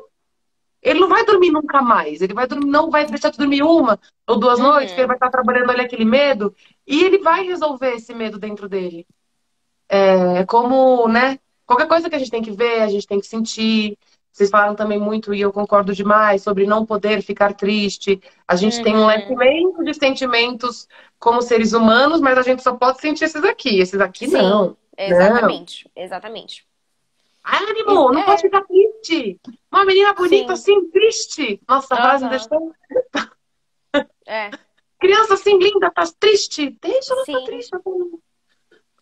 Ele não vai dormir nunca mais, ele vai dormir, não vai deixar de dormir uma ou duas noites, porque ele vai uhum, estar trabalhando ali aquele medo, e ele vai resolver esse medo dentro dele. É como, né? Qualquer coisa que a gente tem que ver, a gente tem que sentir. Vocês falaram também muito, e eu concordo demais, sobre não poder ficar triste. A gente tem um leque uhum. imenso de sentimentos como seres humanos, mas a gente só pode sentir esses aqui. Esses aqui Sim, não. Não. exatamente, exatamente. Ânimo, não pode É, ficar triste. Uma menina bonita sim, assim, triste. Nossa, essa frase me deixa aham, tão... é, Criança assim, linda, tá triste. Deixa ela ficar sim, triste.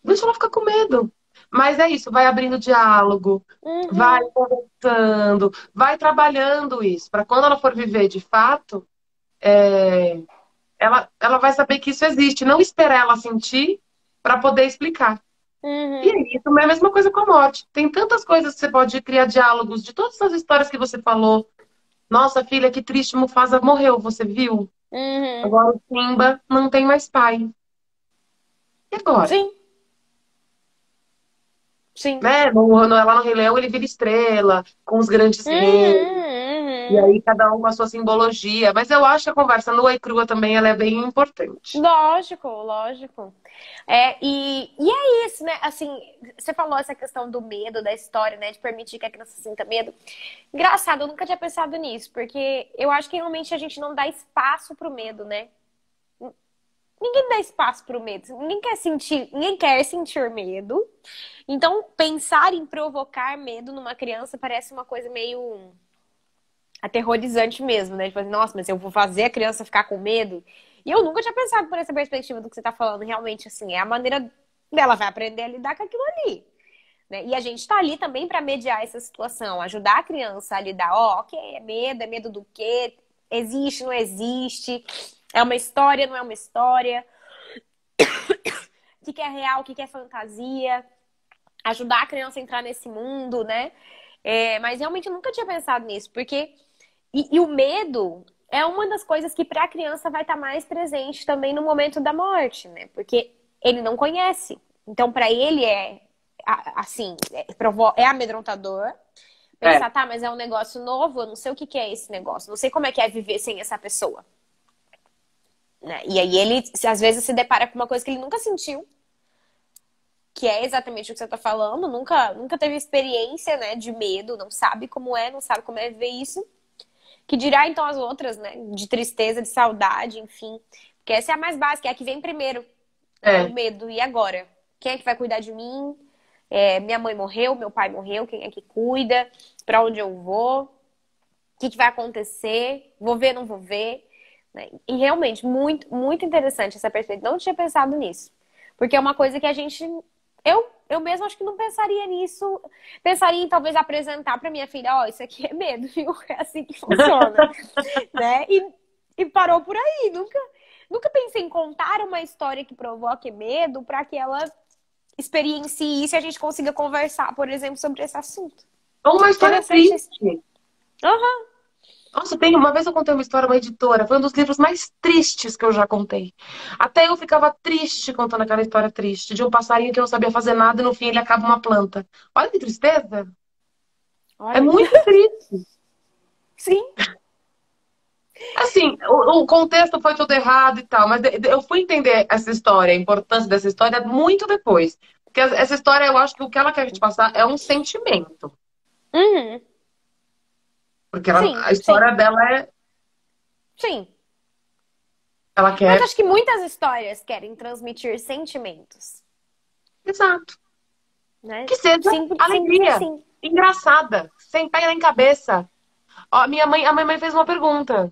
Deixa ela ficar com medo. Mas é isso, vai abrindo diálogo, vai Uhum, conversando, vai trabalhando isso, para quando ela for viver de fato, é, ela vai saber que isso existe, não esperar ela sentir para poder explicar. E uhum. é isso, é a mesma coisa com a morte. Tem tantas coisas que você pode criar diálogos de todas as histórias que você falou. Nossa, filha, que triste, Mufasa morreu, você viu? Uhum. Agora o Simba não tem mais pai. E agora? Sim, sim. Né? Lá no Rei Leão ele vira estrela, com os grandes reis. Uhum, E uhum. aí cada um com a sua simbologia. Mas eu acho que a conversa nua e crua também ela é bem importante. Lógico, lógico. E é isso, né? Assim, você falou essa questão do medo, da história, né? De permitir que a criança sinta medo. Engraçado, eu nunca tinha pensado nisso, porque eu acho que realmente a gente não dá espaço pro medo, né? Ninguém dá espaço pro medo. Ninguém quer sentir medo. Então, pensar em provocar medo numa criança parece uma coisa meio aterrorizante mesmo, né? Tipo assim, nossa, mas eu vou fazer a criança ficar com medo. E eu nunca tinha pensado por essa perspectiva do que você tá falando. Realmente, assim, é a maneira dela vai aprender a lidar com aquilo ali. Né? E a gente tá ali também para mediar essa situação, ajudar a criança a lidar. Ó, ok, é medo do quê? Existe, não existe? É uma história, não é uma história? O que é real, o que é fantasia? Ajudar a criança a entrar nesse mundo, né? Mas realmente eu nunca tinha pensado nisso, porque e o medo é uma das coisas que para a criança vai estar mais presente também no momento da morte, né? Porque ele não conhece. Então, para ele assim, é amedrontador. É, Pensar, tá, mas é um negócio novo, eu não sei o que é esse negócio, não sei como é que é viver sem essa pessoa. Né? E aí ele, às vezes, se depara com uma coisa que ele nunca sentiu, que é exatamente o que você tá falando, nunca teve experiência, né, de medo, não sabe como é, não sabe como é viver isso. Que dirá então as outras, né? De tristeza, de saudade, enfim. Porque essa é a mais básica, é a que vem primeiro, né? O é. medo. E agora? Quem é que vai cuidar de mim? Minha mãe morreu, meu pai morreu, quem é que cuida? Pra onde eu vou? O que vai acontecer? Vou ver, não vou ver? Né? E realmente, muito, muito interessante essa perspectiva. Não tinha pensado nisso. Porque é uma coisa que a gente. Eu mesmo acho que não pensaria nisso. Pensaria em talvez apresentar pra minha filha: ó, isso aqui é medo, viu? É assim que funciona. Né? E parou por aí. Nunca pensei em contar uma história que provoque medo para que ela experiencie isso e a gente consiga conversar, por exemplo, sobre esse assunto. Ou uma história Interessante isso. triste. Aham. Nossa, tem uma vez eu contei uma história, uma editora, foi um dos livros mais tristes que eu já contei. Até eu ficava triste contando aquela história triste, de um passarinho que não sabia fazer nada e no fim ele acaba uma planta. Olha que tristeza! É Olha. muito triste. Sim. Assim, o contexto foi tudo errado e tal, mas eu fui entender essa história, a importância dessa história muito depois. Porque essa história, eu acho que o que ela quer te passar é um sentimento. Uhum. Porque Sim, a sim, história dela é. sim. Ela Mas quer. acho que muitas histórias querem transmitir sentimentos, Exato. né? Que seja Simples alegria, assim. engraçada, sem pé nem cabeça. Ó, a minha mãe fez uma pergunta.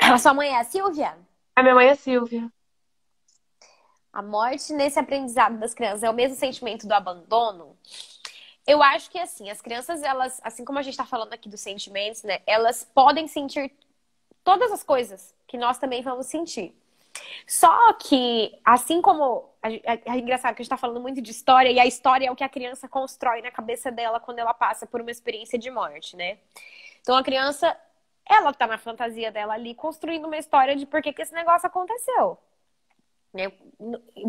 A sua mãe é a Silvia? A minha mãe é Silvia. A morte nesse aprendizado das crianças é o mesmo sentimento do abandono? Eu acho que assim, as crianças, elas, assim como a gente tá falando aqui dos sentimentos, né? Elas podem sentir todas as coisas que nós também vamos sentir. Só que, assim como. É engraçado que a gente tá falando muito de história, e a história é o que a criança constrói na cabeça dela quando ela passa por uma experiência de morte, né? Então a criança, ela tá na fantasia dela ali, construindo uma história de por que esse negócio aconteceu. Né?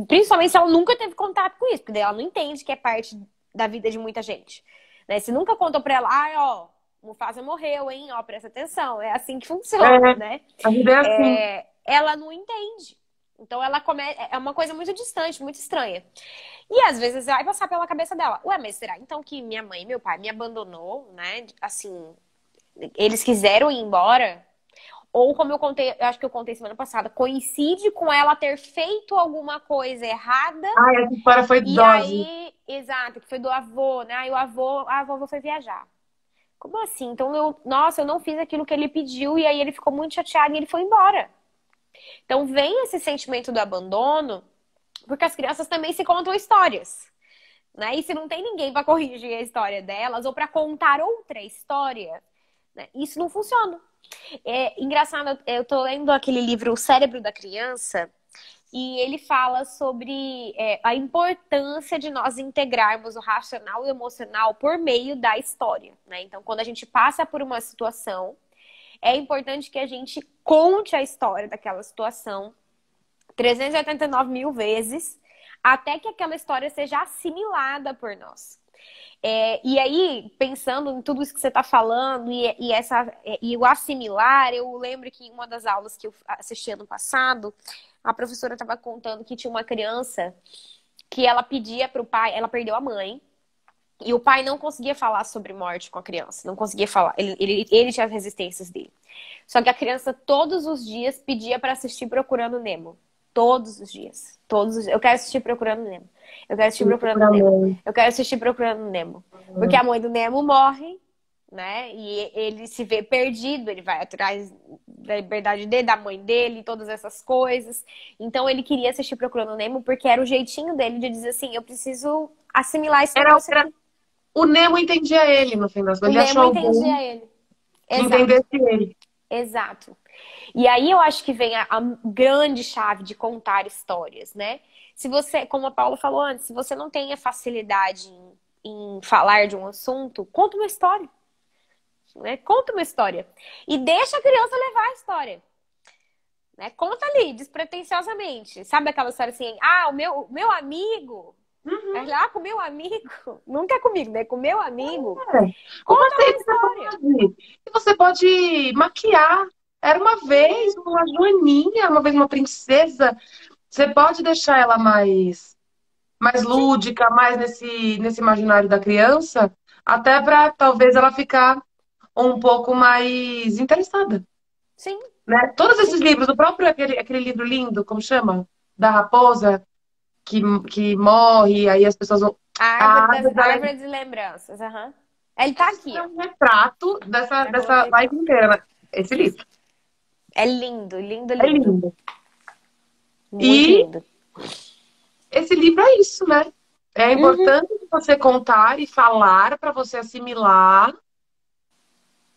Principalmente se ela nunca teve contato com isso, porque daí ela não entende que é parte da vida de muita gente. Né? Se nunca contou pra ela, ó, Mufasa morreu, hein? Ó, presta atenção. É assim que funciona, É, né? a vida é assim. Ela não entende. Então ela é uma coisa muito distante, muito estranha. E às vezes vai passar pela cabeça dela. Ué, mas será então que minha mãe e meu pai me abandonou, né? Assim, eles quiseram ir embora? Ou como eu contei, eu acho que eu contei semana passada, coincide com ela ter feito alguma coisa errada Ai, essa história foi e dose. aí, exato, que foi do avô, né? Aí a vovó foi viajar. Como assim? Então nossa, eu não fiz aquilo que ele pediu e aí ele ficou muito chateado e ele foi embora. Então vem esse sentimento do abandono Porque as crianças também se contam histórias, né? E se não tem ninguém para corrigir a história delas ou para contar outra história, né? Isso não funciona. É engraçado, eu tô lendo aquele livro O Cérebro da Criança e ele fala sobre a importância de nós integrarmos o racional e o emocional por meio da história, né? Então, quando a gente passa por uma situação, é importante que a gente conte a história daquela situação 389 mil vezes até que aquela história seja assimilada por nós. E aí, pensando em tudo isso que você está falando e o assimilar, eu lembro que em uma das aulas que eu assisti ano passado, a professora estava contando que tinha uma criança que ela pedia para o pai, ela perdeu a mãe, e o pai não conseguia falar sobre morte com a criança, não conseguia falar, ele tinha as resistências dele. Só que a criança todos os dias pedia para assistir Procurando Nemo. Todos os dias. Todos os dias. Eu quero assistir Procurando Nemo. Eu quero assistir Procurando Nemo. Eu quero assistir Procurando Nemo. Porque a mãe do Nemo morre, né? E ele se vê perdido, ele vai atrás da liberdade dele, da mãe dele, todas essas coisas. Então ele queria assistir Procurando Nemo porque era o jeitinho dele de dizer assim, eu preciso assimilar esse negócio aqui. O Nemo entendia ele, no fim das contas. O Ele achou Nemo alguém entendia ele. que Exato. entendesse ele. Exato. E aí eu acho que vem a grande chave de contar histórias, né? Se você, como a Paula falou antes, se você não tem a facilidade em falar de um assunto, conta uma história. Né? Conta uma história. E deixa a criança levar a história. Né? Conta ali, despretensiosamente. Sabe aquela história assim, o meu amigo... Mas lá com o meu amigo, nunca é comigo, né? Com o meu amigo. Conta uma história. E você pode maquiar. Era uma vez uma joaninha, uma vez uma princesa. Você pode deixar ela mais lúdica, mais nesse imaginário da criança, até para talvez ela ficar um pouco mais interessada. Sim. Né? Todos esses livros, o próprio aquele livro lindo, como chama? Da raposa que morre, aí as pessoas vão. A árvore de lembranças. Uhum. Ele tá aqui. É um retrato dessa live inteira, né? Esse livro. É lindo, lindo, lindo. É lindo. Muito lindo. Esse livro é isso, né? É importante você contar e falar para você assimilar,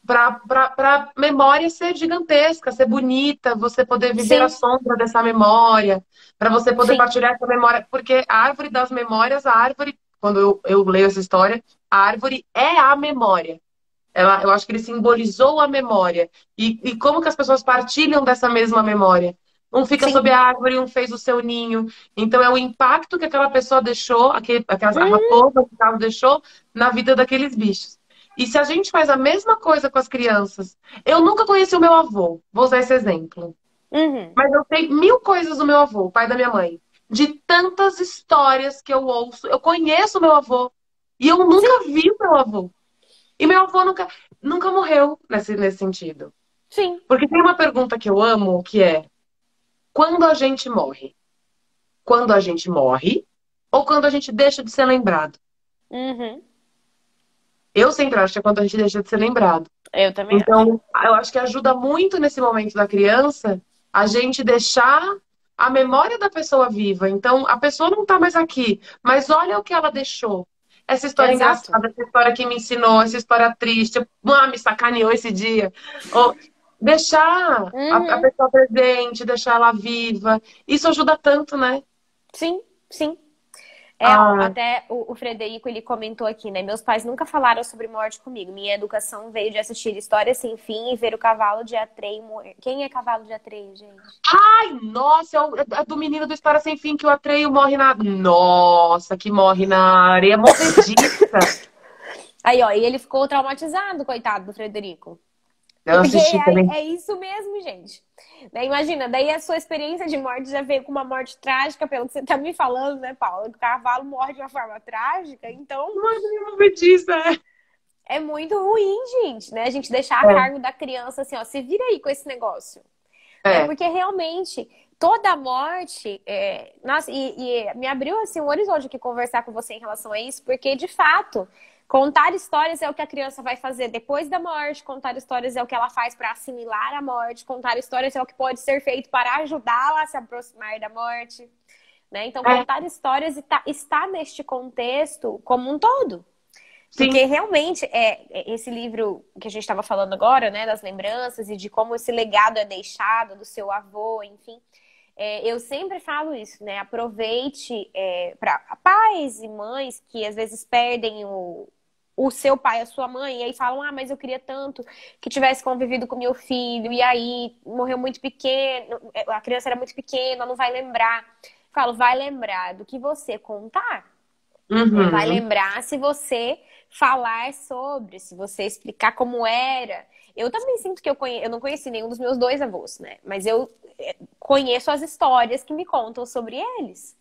para memória ser gigantesca, ser bonita, você poder viver a sombra dessa memória, para você poder partilhar essa memória, porque a árvore das memórias, quando eu leio essa história, a árvore é a memória. Eu acho que ele simbolizou a memória. E como que as pessoas partilham dessa mesma memória? Um fica sob a árvore, um fez o seu ninho. Então é o impacto que aquela pessoa deixou, aquela raposa que ela deixou na vida daqueles bichos. E se a gente faz a mesma coisa com as crianças... Eu nunca conheci o meu avô, vou usar esse exemplo. Mas eu sei 1000 coisas do meu avô, o pai da minha mãe. De tantas histórias que eu ouço. Eu conheço o meu avô. E eu nunca vi o meu avô. E meu avô nunca morreu nesse sentido. Sim. Porque tem uma pergunta que eu amo, que é: quando a gente morre? Quando a gente morre ou quando a gente deixa de ser lembrado? Eu sempre acho que é quando a gente deixa de ser lembrado. Eu também Então, eu acho que ajuda muito nesse momento da criança a gente deixar a memória da pessoa viva. Então, a pessoa não tá mais aqui, mas olha o que ela deixou. Essa história engraçada, essa história que me ensinou, essa história triste, me sacaneou esse dia. Ou deixar a pessoa presente, deixar ela viva. Isso ajuda tanto, né? Sim, sim. Até o Frederico, ele comentou aqui, né? Meus pais nunca falaram sobre morte comigo. Minha educação veio de assistir História Sem Fim e ver o cavalo de Atreio morrer. Quem é cavalo de Atreio, gente? Ai, nossa, é do menino do História Sem Fim que o Atreio morre na... Nossa, que morre na areia movediça. Aí, ó, e ele ficou traumatizado, coitado do Frederico. Eu assisti também. É isso mesmo, gente. Daí, imagina, daí a sua experiência de morte já veio com uma morte trágica, pelo que você tá me falando, né, Paula? O cavalo morre de uma forma trágica, então... É muito ruim, gente, né? A gente deixar a cargo da criança assim, ó, se vira aí com esse negócio. Porque realmente, toda morte... Nossa, e me abriu, assim, um horizonte aqui conversar com você em relação a isso, porque, de fato... Contar histórias é o que a criança vai fazer depois da morte, contar histórias é o que ela faz para assimilar a morte, contar histórias é o que pode ser feito para ajudá-la a se aproximar da morte. né? Então, É, contar histórias está neste contexto como um todo. sim. Porque realmente esse livro que a gente estava falando agora, né, das lembranças e de como esse legado é deixado do seu avô, enfim. Eu sempre falo isso, né? Aproveite para pais e mães que às vezes perdem o seu pai, a sua mãe, e aí falam, ah, mas eu queria tanto que tivesse convivido com meu filho, e aí morreu muito pequeno, a criança era muito pequena, não vai lembrar. Falo, vai lembrar do que você contar. Vai Uhum. lembrar se você falar sobre, se você explicar como era. Eu também sinto que eu não conheci nenhum dos meus dois avós, né? Mas eu conheço as histórias que me contam sobre eles.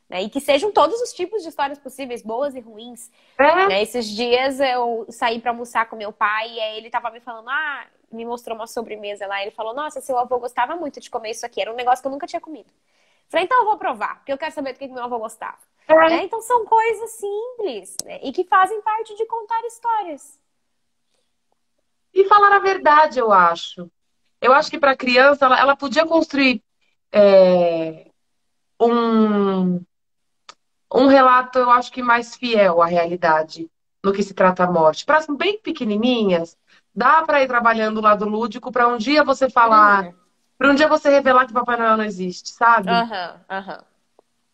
Né? E que sejam todos os tipos de histórias possíveis, boas e ruins. É, Né? Esses dias eu saí para almoçar com meu pai e aí ele tava me falando, me mostrou uma sobremesa lá. Ele falou, nossa, seu avô gostava muito de comer isso aqui. Era um negócio que eu nunca tinha comido. Falei, então eu vou provar, porque eu quero saber do que meu avô gostava. é. Né? Então são coisas simples, né? E que fazem parte de contar histórias. E falar a verdade, eu acho. Eu acho que para a criança, ela podia construir é, um, um relato, eu acho que mais fiel à realidade no que se trata a morte. Para as bem pequenininhas, dá para ir trabalhando o lado lúdico para um dia você falar, Uhum. para um dia você revelar que Papai Noel não existe, sabe? Aham, aham.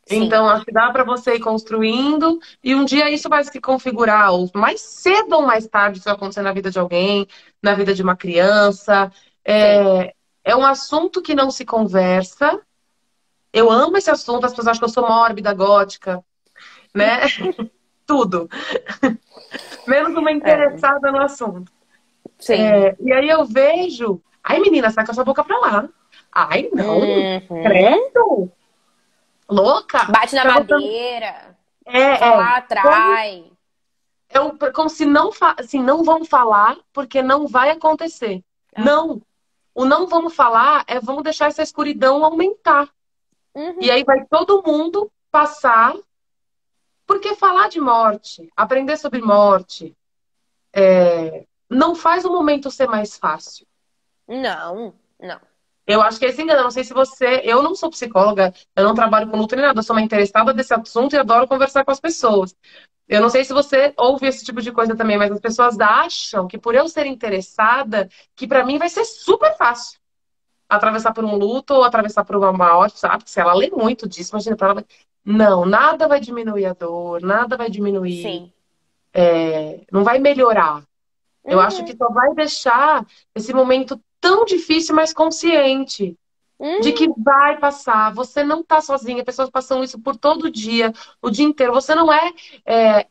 Sim, Então, acho que dá para você ir construindo e um dia isso vai se configurar, ou mais cedo ou mais tarde, isso vai acontecer na vida de alguém, na vida de uma criança. sim. É um assunto que não se conversa. Eu amo esse assunto, as pessoas acham que eu sou mórbida, gótica, né? Tudo. Menos uma É, interessada no assunto. sim. E aí eu vejo. Ai, menina, saca a sua boca pra lá. Ai, não. Uhum. Credo. Louca. Bate na Tá botando. madeira, É. falar Como, atrai. como se não, assim, não vamos falar, porque não vai acontecer. Aham. Não. O não vamos falar é vamos deixar essa escuridão aumentar. E Uhum. aí vai todo mundo passar. Porque falar de morte, aprender sobre morte, não faz o momento ser mais fácil. Não, não. Eu acho que é esse engano. Eu não sei se você. Eu não sou psicóloga, eu não trabalho com luto nem nada, eu sou uma interessada desse assunto e adoro conversar com as pessoas. Eu não sei se você ouve esse tipo de coisa também, mas as pessoas acham que por eu ser interessada, que pra mim vai ser super fácil atravessar por um luto ou atravessar por uma morte, sabe? Se ela lê muito disso, imagina pra ela. Não, nada vai diminuir a dor, nada vai diminuir, Sim. não vai melhorar. Eu acho que Uhum. só vai deixar esse momento tão difícil, mas consciente de que Uhum. vai passar. Você não está sozinha. Pessoas passam isso por todo dia, o dia inteiro. Você não é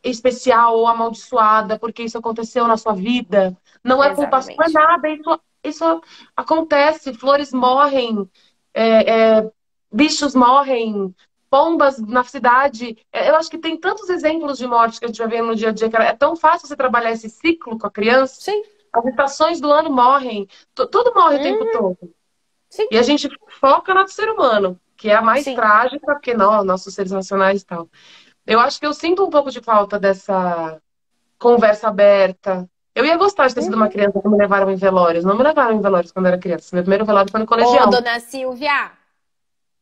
especial ou amaldiçoada porque isso aconteceu na sua vida. Não é culpa sua, não é Exatamente. nada. Isso acontece. Flores morrem, é, é, bichos morrem. Pombas na cidade. Eu acho que tem tantos exemplos de morte que a gente vai ver no dia a dia que é tão fácil você trabalhar esse ciclo com a criança. Sim. As estações do ano morrem, tudo morre o tempo Uhum. todo. Sim. E a gente foca na do ser humano, que é a mais Sim. trágica, porque nós, nossos seres racionais e tal. Eu acho que eu sinto um pouco de falta dessa conversa aberta. Eu ia gostar de ter sido uma Uhum. criança que me levaram em velórios. Não me levaram em velórios quando eu era criança. Meu primeiro velório foi no Ô, colegial. dona Silvia,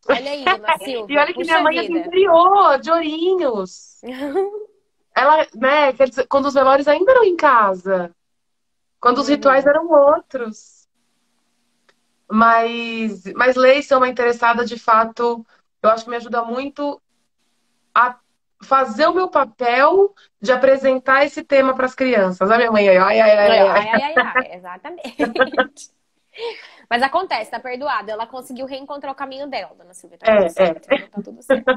olha aí, dona E Silvia, olha que minha puxa mãe é do vida. interior, de Ourinhos. Ela, né, quer dizer, quando os velórios ainda eram em casa. Quando os rituais Uhum. eram outros. Mas ler ser uma interessada, de fato, eu acho que me ajuda muito a fazer o meu papel de apresentar esse tema para as crianças. A minha mãe aí, ai, ai, ai, Ai, ai, ai. ai, ai, ai, exatamente. Mas acontece, tá perdoado. Ela conseguiu reencontrar o caminho dela, dona Silvia, tá tudo É, certo, é. viu? Tá tudo certo.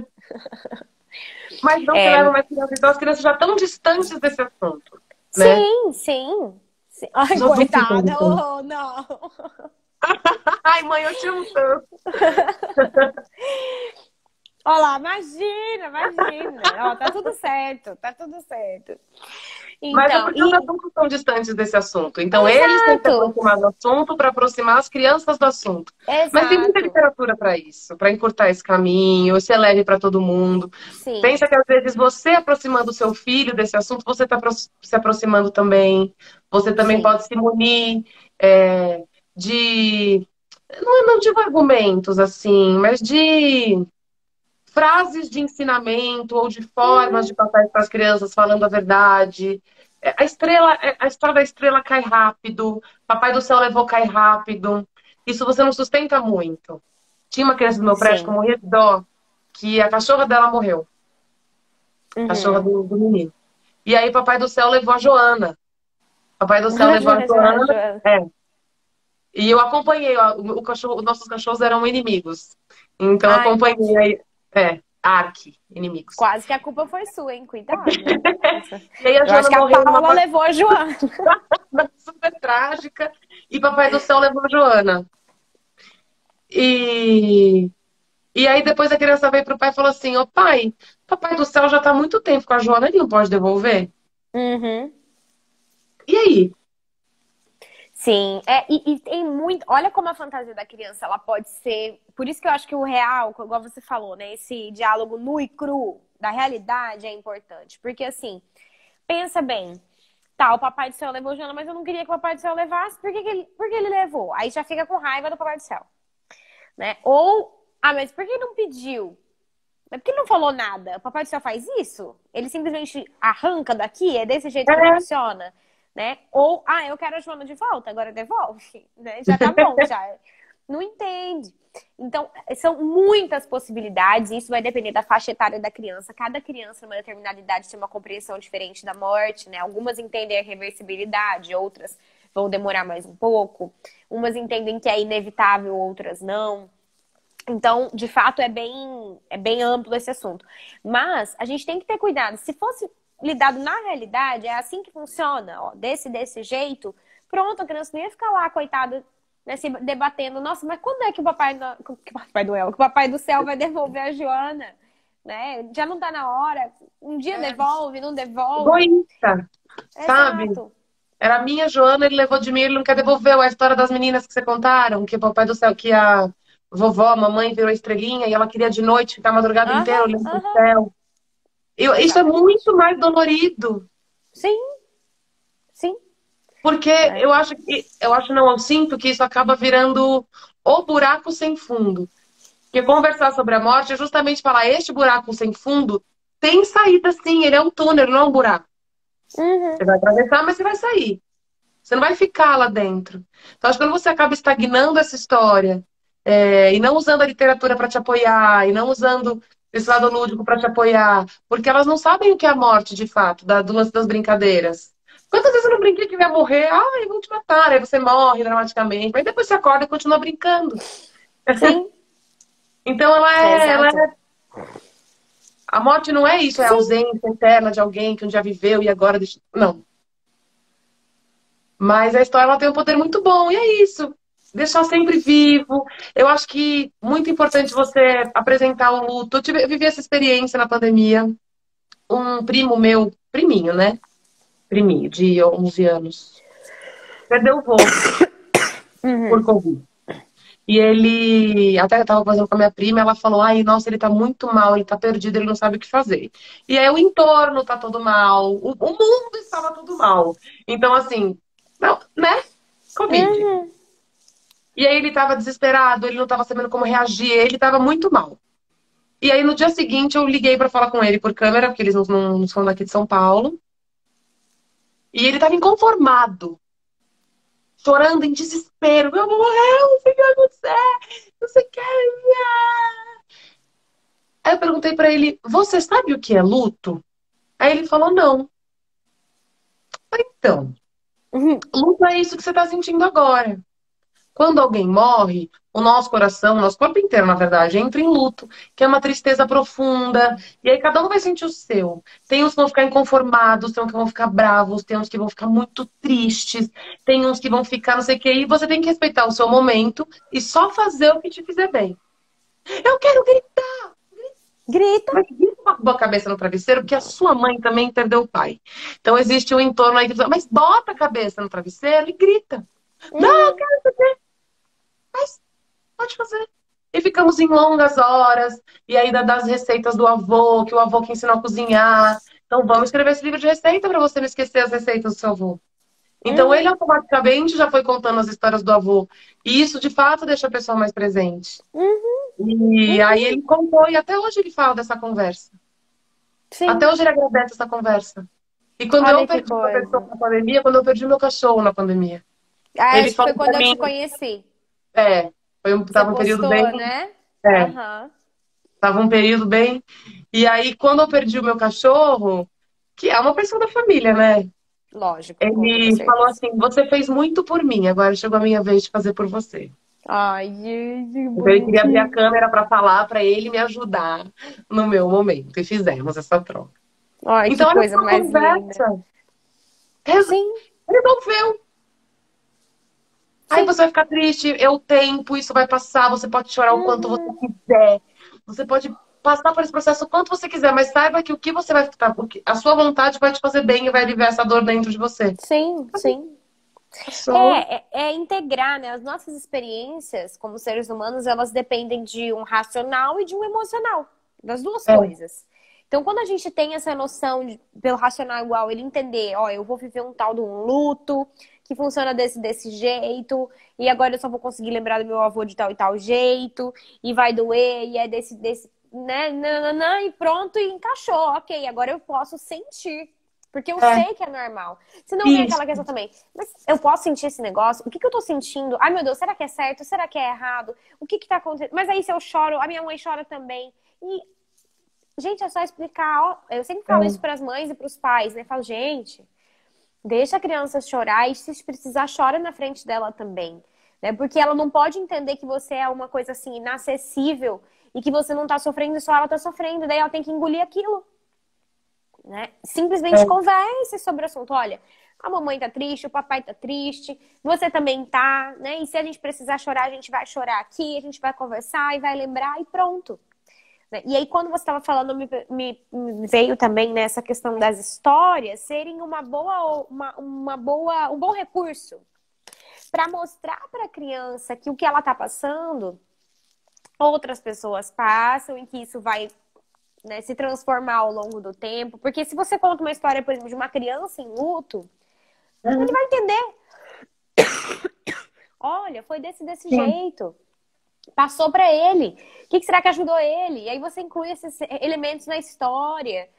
Mas não se leva É, mais crianças, então as crianças já estão distantes desse assunto, né? sim, sim, sim. Ai, Os adultos estão coitada, distantes. oh, não. Ai, mãe, eu te amo tanto. Olha lá, imagina, imagina. Ó, tá tudo certo, tá tudo certo. Mas é Então, porque os adultos estão distantes desse assunto. Então, eles têm que se exato, aproximar do assunto para aproximar as crianças do assunto. Mas tem muita exato. literatura para isso, para encurtar esse caminho, ser leve para todo mundo. Sim, Pensa que às vezes você aproximando o seu filho desse assunto, você está se aproximando também. Você também sim. pode se munir de. Não digo argumentos assim, mas de frases de ensinamento ou de formas de Uhum. passar para as crianças falando a verdade. A história da estrela cai rápido, Papai do Céu levou cai rápido. Isso você não sustenta muito. Tinha uma criança do meu prédio que eu Sim. morria de dó, que a cachorra dela morreu, a cachorra Uhum. do menino. E aí Papai do Céu levou a Joana. Papai do Céu levou a Joana. Joana. É. E eu acompanhei, ó, o cachorro, os nossos cachorros eram inimigos. Então eu Ai, acompanhei tadinho. aí. Inimigos. Quase que a culpa foi sua, hein? Cuidado. E aí a Eu acho Joana que a morreu numa Paula levou a Joana. parada super trágica e Papai do Céu levou a Joana. E, e aí depois a criança veio pro pai e falou assim: Ô pai, Papai do Céu já tá há muito tempo com a Joana, ele não pode devolver? Uhum. E aí? Sim, e tem muito. Olha como a fantasia da criança ela pode ser. Por isso que eu acho que o real, igual você falou, né? Esse diálogo nu e cru da realidade é importante. Porque assim, pensa bem. Tá, o Papai do Céu levou Joana, mas eu não queria que o Papai do Céu levasse. Por que ele levou? Aí já fica com raiva do Papai do Céu, né? Ou, mas por que ele não pediu? Mas por que ele não falou nada? O Papai do Céu faz isso? Ele simplesmente arranca daqui? É desse jeito que É, funciona? Né? Ou, eu quero a Joana de volta, agora devolve. Né? Já tá bom, já. Não entende. Então, são muitas possibilidades, e isso vai depender da faixa etária da criança. Cada criança, numa determinada idade, tem uma compreensão diferente da morte, né? Algumas entendem a reversibilidade, outras vão demorar mais um pouco. Umas entendem que é inevitável, outras não. Então, de fato, é bem amplo esse assunto. Mas a gente tem que ter cuidado. Se fosse lidado na realidade, é assim que funciona, ó, desse jeito, pronto, a criança não ia ficar lá, coitada, né, se debatendo, nossa, mas quando é que que o Papai do Céu vai devolver a Joana? Né? Já não tá na hora. Um dia devolve, não devolve. egoísta, sabe? Exato. Era a minha Joana, ele levou de mim, ele não quer devolver. A história das meninas que você contaram, que o Papai do Céu, que a vovó, a mamãe virou estrelinha e ela queria de noite ficar a madrugada inteira Aham, olhando pro aham. céu. Isso é Exatamente. muito mais dolorido. Sim, sim. Porque Né? eu sinto que isso acaba virando o buraco sem fundo. Porque conversar sobre a morte é justamente falar, este buraco sem fundo tem saída sim, ele é um túnel, não é um buraco. Uhum. Você vai atravessar, mas você vai sair. Você não vai ficar lá dentro. Então, acho que quando você acaba estagnando essa história, e não usando a literatura para te apoiar, e não usando esse lado lúdico para te apoiar, porque elas não sabem o que é a morte de fato, do lance das brincadeiras. Quantas vezes eu não brinquei que eu ia morrer? Ai, vão te matar. Aí você morre dramaticamente. Mas depois você acorda e continua brincando. Sim, Então, exato. a morte não é isso, é a Sim. ausência eterna de alguém que um dia viveu e agora deixa. Não. Mas a história ela tem um poder muito bom, e é isso. Deixar sempre vivo. Eu acho que muito importante você apresentar o luto. Eu vivi essa experiência na pandemia. Um primo meu, priminho, né? Priminho, de 11 anos, perdeu o vô por Uhum. Covid. E ele, até eu tava fazendo com a minha prima, ela falou: ai, nossa, ele tá muito mal, ele tá perdido, ele não sabe o que fazer. E aí o entorno tá todo mal, o mundo estava tudo mal. Então, assim, não, né? Covid. Uhum. E aí ele estava desesperado, ele não estava sabendo como reagir, ele estava muito mal. E aí no dia seguinte eu liguei para falar com ele por câmera, porque eles não são daqui de São Paulo. E ele estava inconformado, chorando em desespero. Meu amor, não sei o que vai acontecer, não sei o que. Aí eu perguntei para ele: você sabe o que é luto? Aí ele falou: não. Então, Uhum. luto é isso que você está sentindo agora. Quando alguém morre, o nosso coração, o nosso corpo inteiro, na verdade, entra em luto, que é uma tristeza profunda. E aí cada um vai sentir o seu. Tem uns que vão ficar inconformados, tem uns que vão ficar bravos, tem uns que vão ficar muito tristes, tem uns que vão ficar não sei o quê. E você tem que respeitar o seu momento e só fazer o que te fizer bem. Eu quero gritar! Grita. Mas grita com a cabeça no travesseiro, porque a sua mãe também perdeu o pai. Então existe um entorno aí que diz, mas bota a cabeça no travesseiro e grita. Não, eu Uhum. quero saber. Mas pode fazer. E ficamos em longas horas, e ainda das receitas do avô, que o avô que ensinou a cozinhar. Então vamos escrever esse livro de receita para você não esquecer as receitas do seu avô. Então ele automaticamente já foi contando as histórias do avô. E isso, de fato, deixa a pessoa mais presente. E aí ele contou, e até hoje ele fala dessa conversa. Até Sim. hoje ele agradece essa conversa. E quando eu Olha que perdi uma pessoa coisa. na pandemia, quando eu perdi meu cachorro na pandemia, Ah, ele acho que foi falou quando pra eu mim, te conheci. tava um período bem, Postou, né? é, Aham. tava um período bem. E aí, quando eu perdi o meu cachorro, que é uma pessoa da família, né? Lógico, com toda Ele falou certeza. assim: você fez muito por mim, agora chegou a minha vez de fazer por você. Ai, gente, que Então eu queria abrir a bonitinho. câmera para falar, para ele me ajudar no meu momento. E fizemos essa troca. Ai, que Então, olha coisa só, a mais linda. conversa Sim. resolveu. Aí Sim. você vai ficar triste, é o tempo, isso vai passar, você pode chorar o quanto você Uhum. quiser. Você pode passar por esse processo o quanto você quiser, mas saiba que o que você vai ficar, a sua vontade vai te fazer bem e vai aliviar essa dor dentro de você. Sim, sim. Passou. É integrar, né? As nossas experiências como seres humanos, elas dependem de um racional e de um emocional, das duas É, coisas. Então, quando a gente tem essa noção pelo racional igual, ele entender, ó, eu vou viver um tal de um luto que funciona desse jeito, e agora eu só vou conseguir lembrar do meu avô de tal e tal jeito, e vai doer, e é desse, né, nananã, e pronto, e encaixou, ok, agora eu posso sentir. Porque eu é, sei que é normal. Se não vem isso. aquela questão também, mas eu posso sentir esse negócio? O que que eu tô sentindo? Ai, meu Deus, será que é certo? Será que é errado? O que que tá acontecendo? Mas aí se eu choro, a minha mãe chora também. E, gente, é só explicar, ó. Eu sempre falo isso É, pras mães e pros pais, né? Falo, gente, deixa a criança chorar e se precisar, chora na frente dela também. Né? Porque ela não pode entender que você é uma coisa assim, inacessível e que você não tá sofrendo e só ela tá sofrendo. Daí ela tem que engolir aquilo. Né? Simplesmente é. converse sobre o assunto. Olha, a mamãe tá triste, o papai tá triste, você também tá, né? E se a gente precisar chorar, a gente vai chorar aqui, a gente vai conversar e vai lembrar e pronto. Né? E aí, quando você estava falando, me veio também nessa questão das histórias serem um bom recurso para mostrar para a criança que o que ela tá passando, outras pessoas passam e que isso vai, né, se transformar ao longo do tempo. Porque se você conta uma história, por exemplo, de uma criança em luto, ele Uhum. vai entender. Olha, foi desse Sim. jeito. Passou para ele. O que será que ajudou ele? E aí você inclui esses elementos na história.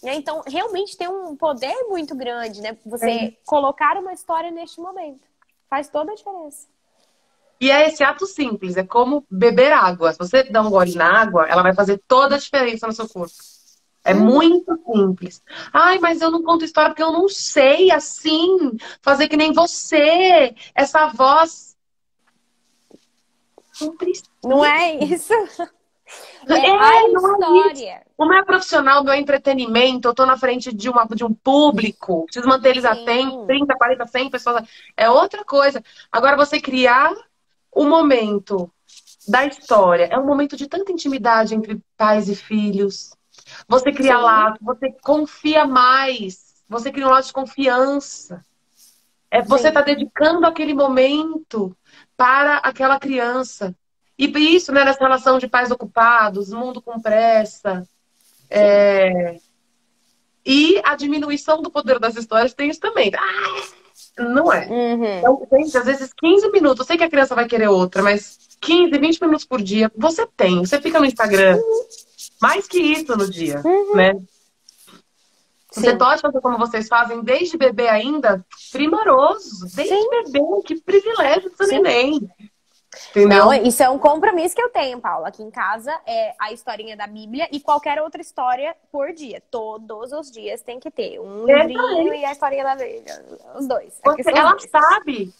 Né? Então, realmente tem um poder muito grande, né? É. Você colocar uma história neste momento. Faz toda a diferença. E é esse ato simples, é como beber água. Se você dá um gole na água, ela vai fazer toda a diferença no seu corpo. É Uhum. muito simples. Ai, mas eu não conto história porque eu não sei assim fazer que nem você. Essa voz não Não precisa. é isso? É a É, não é isso. história. O meu profissional, meu entretenimento, eu tô na frente de um público, preciso manter eles atentos, Sim, 30, 40, 100 pessoas. É outra coisa. Agora, você criar o momento da história, é um momento de tanta intimidade entre pais e filhos. Você cria sim, laço, você confia mais, você cria um laço de confiança. É, você está sim, dedicando aquele momento para aquela criança. E isso, né, nessa relação de pais ocupados, mundo com pressa, sim. e a diminuição do poder das histórias tem isso também. Não é. Uhum. Então, gente, às vezes 15 minutos, eu sei que a criança vai querer outra, mas 15, 20 minutos por dia, você tem. Você fica no Instagram, mais que isso no dia, Uhum. né? Você Sim, pode fazer como vocês fazem desde bebê ainda, primoroso, desde sim, bebê, que privilégio do sim. neném, Não, entendeu? isso é um compromisso que eu tenho, Paula. Aqui em casa é a historinha da Bíblia e qualquer outra história por dia. Todos os dias tem que ter um livrinho e a historinha da Bíblia. Os dois. Aqui são os Ela dois. sabe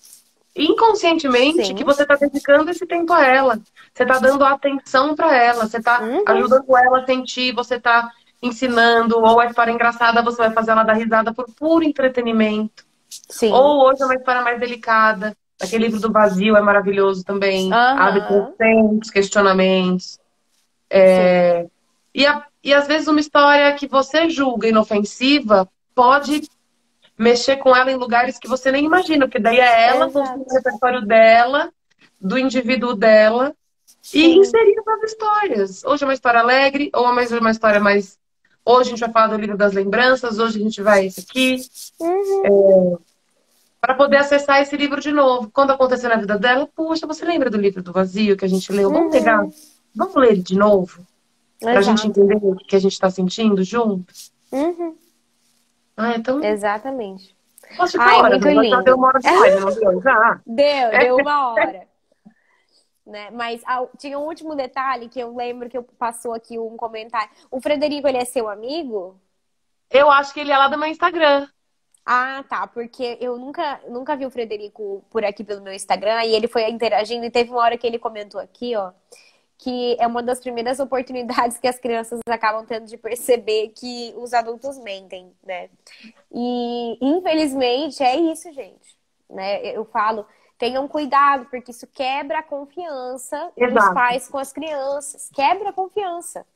inconscientemente que Sim. você está dedicando esse tempo a ela. Você está dando atenção para ela, você está Uhum. ajudando ela a sentir, você está ensinando, ou a história engraçada você vai fazer ela dar risada por puro entretenimento. Sim. Ou hoje é uma história mais delicada. Aquele livro do vazio é maravilhoso também. Abre Aham. conceitos, questionamentos. Sim. E às vezes uma história que você julga inofensiva pode mexer com ela em lugares que você nem imagina, porque daí é ela construindo o Exato. repertório dela, do indivíduo dela, e Sim. inserir nas histórias. Hoje é uma história alegre, ou é uma história mais. Hoje a gente vai falar do livro das lembranças, hoje a gente vai esse aqui. Uhum. para poder acessar esse livro de novo. Quando acontecer na vida dela, puxa, você lembra do livro do vazio que a gente leu? Vamos pegar, Uhum, vamos ler ele de novo, para a gente exato. entender o que a gente está sentindo junto? Uhum, Ah, então, exatamente. posso ficar Ai, horas, muito mas já deu lindo. uma hora de live, não deu? Já. Deu 1 hora. Né? Mas tinha um último detalhe que eu lembro que passou aqui um comentário. O Frederico, ele é seu amigo? Eu acho que ele é lá do meu Instagram. Ah, tá, porque eu nunca vi o Frederico por aqui pelo meu Instagram e ele foi interagindo e teve uma hora que ele comentou aqui, ó, que é uma das primeiras oportunidades que as crianças acabam tendo de perceber que os adultos mentem, né? E infelizmente é isso, gente, né? Eu falo, tenham cuidado, porque isso quebra a confiança dos Exato. pais com as crianças, quebra a confiança,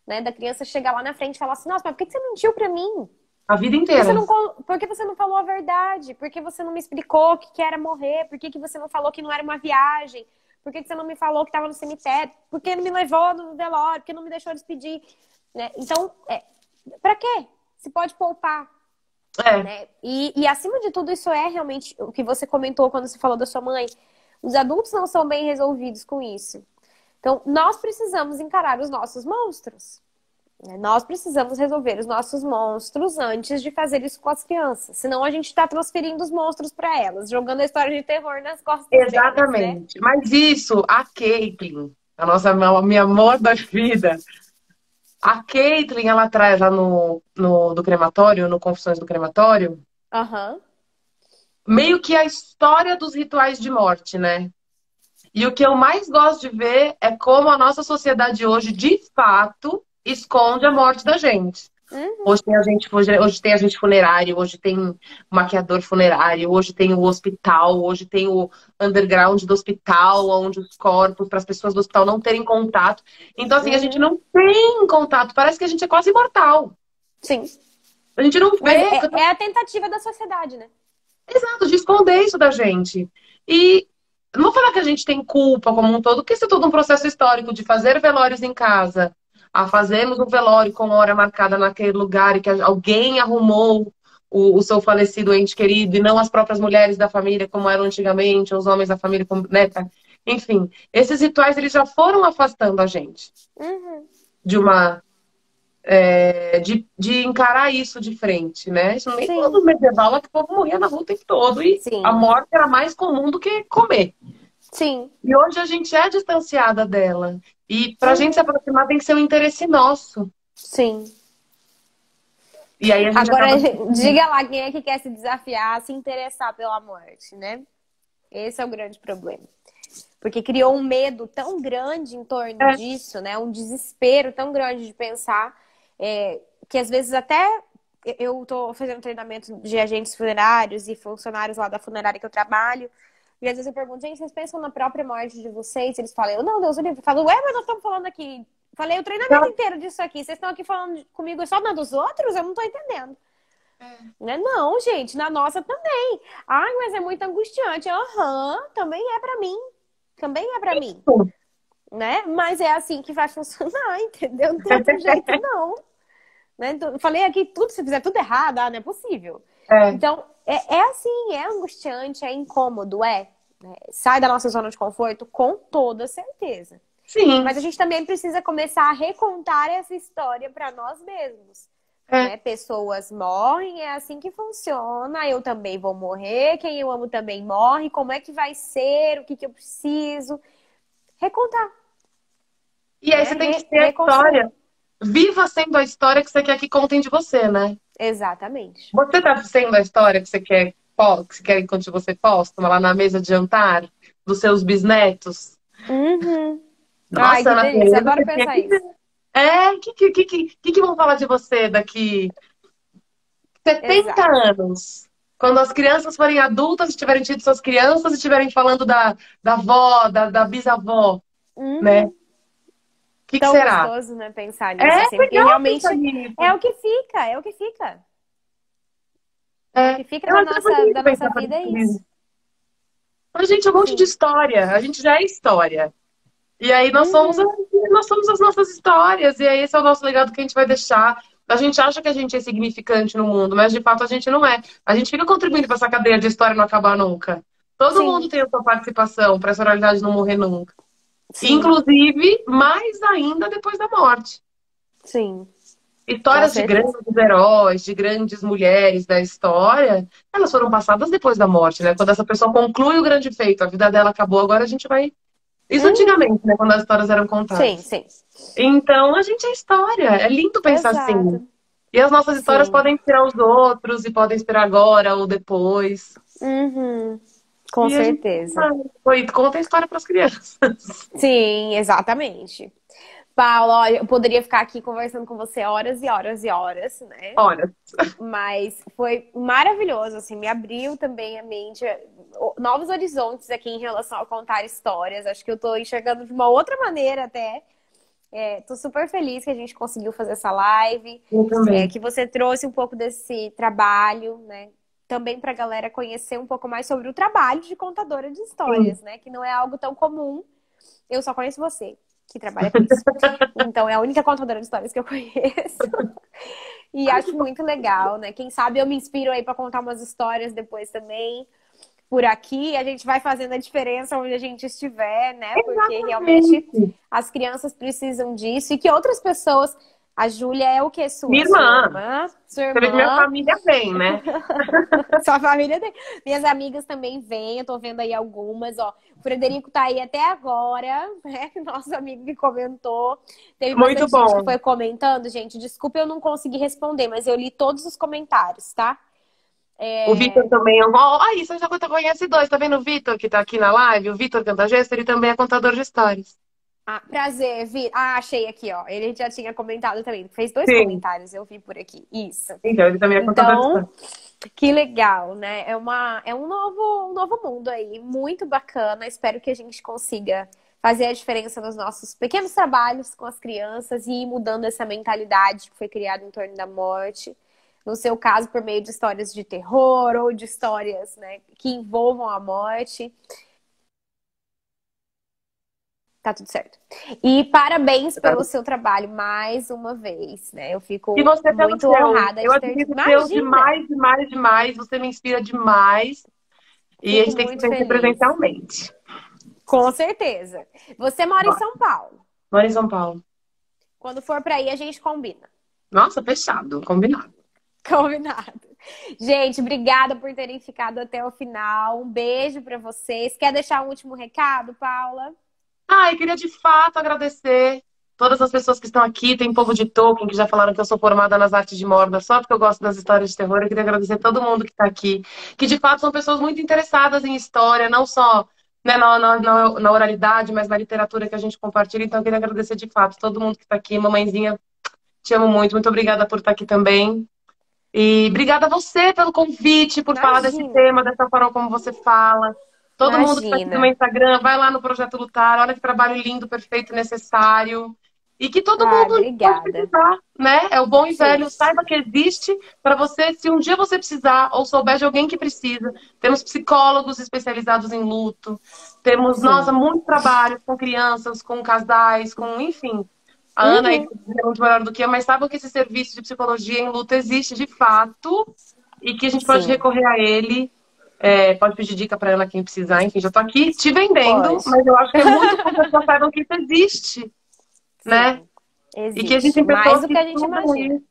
né? Da criança chegar lá na frente e falar assim, nossa, mas por que você mentiu pra mim? A vida Porque você inteira. não, porque você não falou a verdade? Por que você não me explicou que era morrer? Por que você não falou que não era uma viagem? Por que você não me falou que estava no cemitério? Por que não me levou no velório? Por que não me deixou despedir? Né? Então, pra quê? Se pode poupar. É, Né? E acima de tudo, isso é realmente o que você comentou quando você falou da sua mãe. Os adultos não são bem resolvidos com isso. Então, nós precisamos encarar os nossos monstros. Né? Nós precisamos resolver os nossos monstros antes de fazer isso com as crianças. Senão a gente está transferindo os monstros para elas, jogando a história de terror nas costas delas, né? exatamente. Mas isso, a Caitlyn, a minha amor da vida, a Caitlyn, ela traz lá do crematório, no Confissões do Crematório, Aham. meio que a história dos rituais de morte, né? E o que eu mais gosto de ver é como a nossa sociedade hoje, de fato, esconde a morte da gente. Uhum. Hoje tem agente funerário, hoje tem maquiador funerário, hoje tem o hospital, hoje tem o underground do hospital, onde os corpos, para as pessoas do hospital não terem contato. Então, assim, a gente Uhum. não tem contato, parece que a gente é quase imortal. Sim. A gente não Mas vê, é a tentativa da sociedade, né? exato, de esconder isso da gente. E não vou falar que a gente tem culpa como um todo, porque isso é todo um processo histórico de fazer velórios em casa, a fazermos um velório com hora marcada naquele lugar e que alguém arrumou o seu falecido ente querido e não as próprias mulheres da família como eram antigamente, ou os homens da família, como, né? Enfim, esses rituais eles já foram afastando a gente Uhum. de uma de encarar isso de frente, né? Isso nem Sim. no medieval lá que o povo morria na rua o tempo todo e a Sim. morte era mais comum do que comer. Sim. E hoje a gente é distanciada dela. E pra gente se Uhum. aproximar tem que ser um interesse nosso. Sim. E aí a gente Agora, acaba. diga lá quem é que quer se desafiar a se interessar pela morte, né? Esse é o grande problema. Porque criou um medo tão grande em torno É, disso, né? Um desespero tão grande de pensar que às vezes até eu tô fazendo treinamento de agentes funerários e funcionários lá da funerária que eu trabalho. E às vezes eu pergunto, gente, vocês pensam na própria morte de vocês? Eles falam, eu não, Deus o livre. Eu falo, ué, mas nós estamos falando aqui. Falei o treinamento inteiro disso aqui. Vocês estão aqui falando comigo só na dos outros? Eu não tô entendendo. Né? Não, gente, na nossa também. Ai, mas é muito angustiante. Aham, também é pra mim. Também é pra mim. Né? Mas é assim que vai funcionar, entendeu? Não tem outro jeito, não. Né? Então, eu falei aqui tudo, se fizer tudo errado, não é possível. é. Então, é assim, é angustiante, é incômodo, né? Sai da nossa zona de conforto com toda certeza. Sim. Mas a gente também precisa começar a recontar essa história para nós mesmos. É. Né? Pessoas morrem, é assim que funciona. Eu também vou morrer, quem eu amo também morre. Como é que vai ser? O que eu preciso? Recontar. E aí Né? você tem que ter a Reconstruir. história. Viva sendo a história que você quer que contem de você, né? Exatamente. Você tá sendo a história que você quer, que você quer que você posta lá na mesa de jantar dos seus bisnetos? Uhum. Ai, Nossa, que na delícia. beleza, Adoro você tinha pensar que ver. isso. Que vão falar de você daqui 70 Exato. anos? Quando as crianças forem adultas, tiverem tido suas crianças e estiverem falando da avó, da bisavó, né? O Uhum. que Tão será? gostoso, né, pensar É nisso, assim, porque legal realmente pensar nisso. é o que fica, é o que fica. Né? O É, que fica eu acho da bonito nossa pensar vida é sobre isso. isso. A gente é um monte de Sim. história, a gente já é história. E aí nós somos, Uhum. nós somos as nossas histórias, e aí esse é o nosso legado que a gente vai deixar. A gente acha que a gente é significante no mundo, mas de fato a gente não é. A gente fica contribuindo para essa cadeia de história não acabar nunca. Todo mundo Sim, tem a sua participação para essa oralidade não morrer nunca. sim, Inclusive, mais ainda depois da morte. sim, com Histórias de certeza. grandes heróis, de grandes mulheres da história, elas foram passadas depois da morte, né? Quando essa pessoa conclui o grande feito, a vida dela acabou, agora a gente vai. Isso Uhum, antigamente, né? Quando as histórias eram sim, contadas. sim. Então, a gente é história. É lindo pensar assim. Exato. E as nossas histórias Sim. podem inspirar os outros e podem inspirar agora ou depois. Uhum, com E a gente certeza. conta a história para as crianças. Sim, exatamente. Paula, olha, eu poderia ficar aqui conversando com você horas e horas e horas, né? Olha, Mas foi maravilhoso, assim, me abriu também a mente, novos horizontes aqui em relação a contar histórias. Acho que eu tô enxergando de uma outra maneira até. Tô super feliz que a gente conseguiu fazer essa live, eu também. que você trouxe um pouco desse trabalho, né? Também para a galera conhecer um pouco mais sobre o trabalho de contadora de Sim. histórias, né? Que não é algo tão comum. Eu só conheço você, que trabalha com isso. Então, é a única contadora de histórias que eu conheço. E acho muito legal, né? Quem sabe eu me inspiro aí para contar umas histórias depois também. Por aqui, a gente vai fazendo a diferença onde a gente estiver, né? Porque realmente Exatamente. as crianças precisam disso e que outras pessoas. A Júlia é o que Minha sua? Sua irmã. irmã? Sua Você vê que minha irmã? família vem, né? Sua família tem. Minhas amigas também vêm, eu tô vendo aí algumas, ó. O Frederico tá aí até agora, né? Nosso amigo que comentou. Teve Muito bastante gente que bom. foi comentando, gente. Desculpa eu não consegui responder, mas eu li todos os comentários, tá? O Vitor também. Aí, você já conhece dois. Tá vendo o Vitor que tá aqui na live? O Vitor Cantagesto, ele também é contador de histórias. Ah, prazer, Vi. Ah, achei aqui, ó. Ele já tinha comentado também. Fez dois Sim. comentários, eu vi por aqui. Isso. Então, ele também é contador de Então, histórias. que legal, né? É um novo mundo aí, muito bacana. Espero que a gente consiga fazer a diferença nos nossos pequenos trabalhos com as crianças e ir mudando essa mentalidade que foi criada em torno da morte. No seu caso, por meio de histórias de terror ou de histórias, né, que envolvam a morte. Tá tudo certo. E parabéns pelo seu trabalho mais uma vez, né? Eu E fico você pelo muito seu. honrada Eu de ter. admiro o seu Imagina! demais, demais, demais. Você me inspira demais. E a Fico gente tem que se muito conhecer feliz. presencialmente. Com certeza. Você mora em Bora. São Paulo. Moro em São Paulo. Quando for pra aí, a gente combina. Nossa, fechado. Combinado. Combinado. Gente, obrigada por terem ficado até o final. Um beijo pra vocês. Quer deixar um último recado, Paula? Ah, e queria de fato agradecer todas as pessoas que estão aqui. Tem povo de Tolkien que já falaram que eu sou formada nas artes de Mordor só porque eu gosto das histórias de terror. Eu queria agradecer todo mundo que está aqui, que de fato são pessoas muito interessadas em história, não só né, na oralidade, mas na literatura que a gente compartilha. Então, eu queria agradecer de fato todo mundo que está aqui. Mamãezinha, te amo muito. Muito obrigada por estar aqui também. E obrigada a você pelo convite, por falar desse Imagina, tema, dessa forma como você fala. Todo mundo que está aqui no meu imagina. Instagram, vai lá no Projeto Lutar, olha que trabalho lindo, perfeito e necessário. E que todo Ah, mundo pode obrigada. precisar, né? É o bom e Sim, velho, saiba que existe para você, se um dia você precisar ou souber de alguém que precisa. Temos psicólogos especializados em luto, temos, nossa, sim. muito trabalho com crianças, com casais, com, enfim. A Ana aí Uhum, é muito melhor do que eu, mas sabe que esse serviço de psicologia em luta existe de fato e que a gente pode sim. recorrer a ele, pode pedir dica para ela quem precisar, enfim, já estou aqui te vendendo, Pode. mas eu acho que é muito bom que as pessoas saibam que isso existe, né? Sim, E que existe. existem Mais pessoas do que que a gente estudam imagina. isso,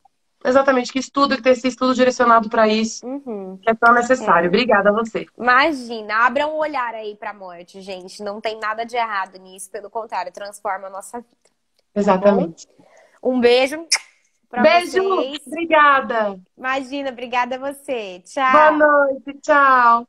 exatamente, que estudam, que tem esse estudo direcionado para isso, Uhum, que é tão necessário. é. Obrigada a você. Imagina, abra um olhar aí pra morte, gente. Não tem nada de errado nisso, pelo contrário, transforma a nossa vida, tá bom? Exatamente. Um beijo pra Beijo, vocês. obrigada. Imagina, obrigada a você. Boa Tchau. noite, tchau.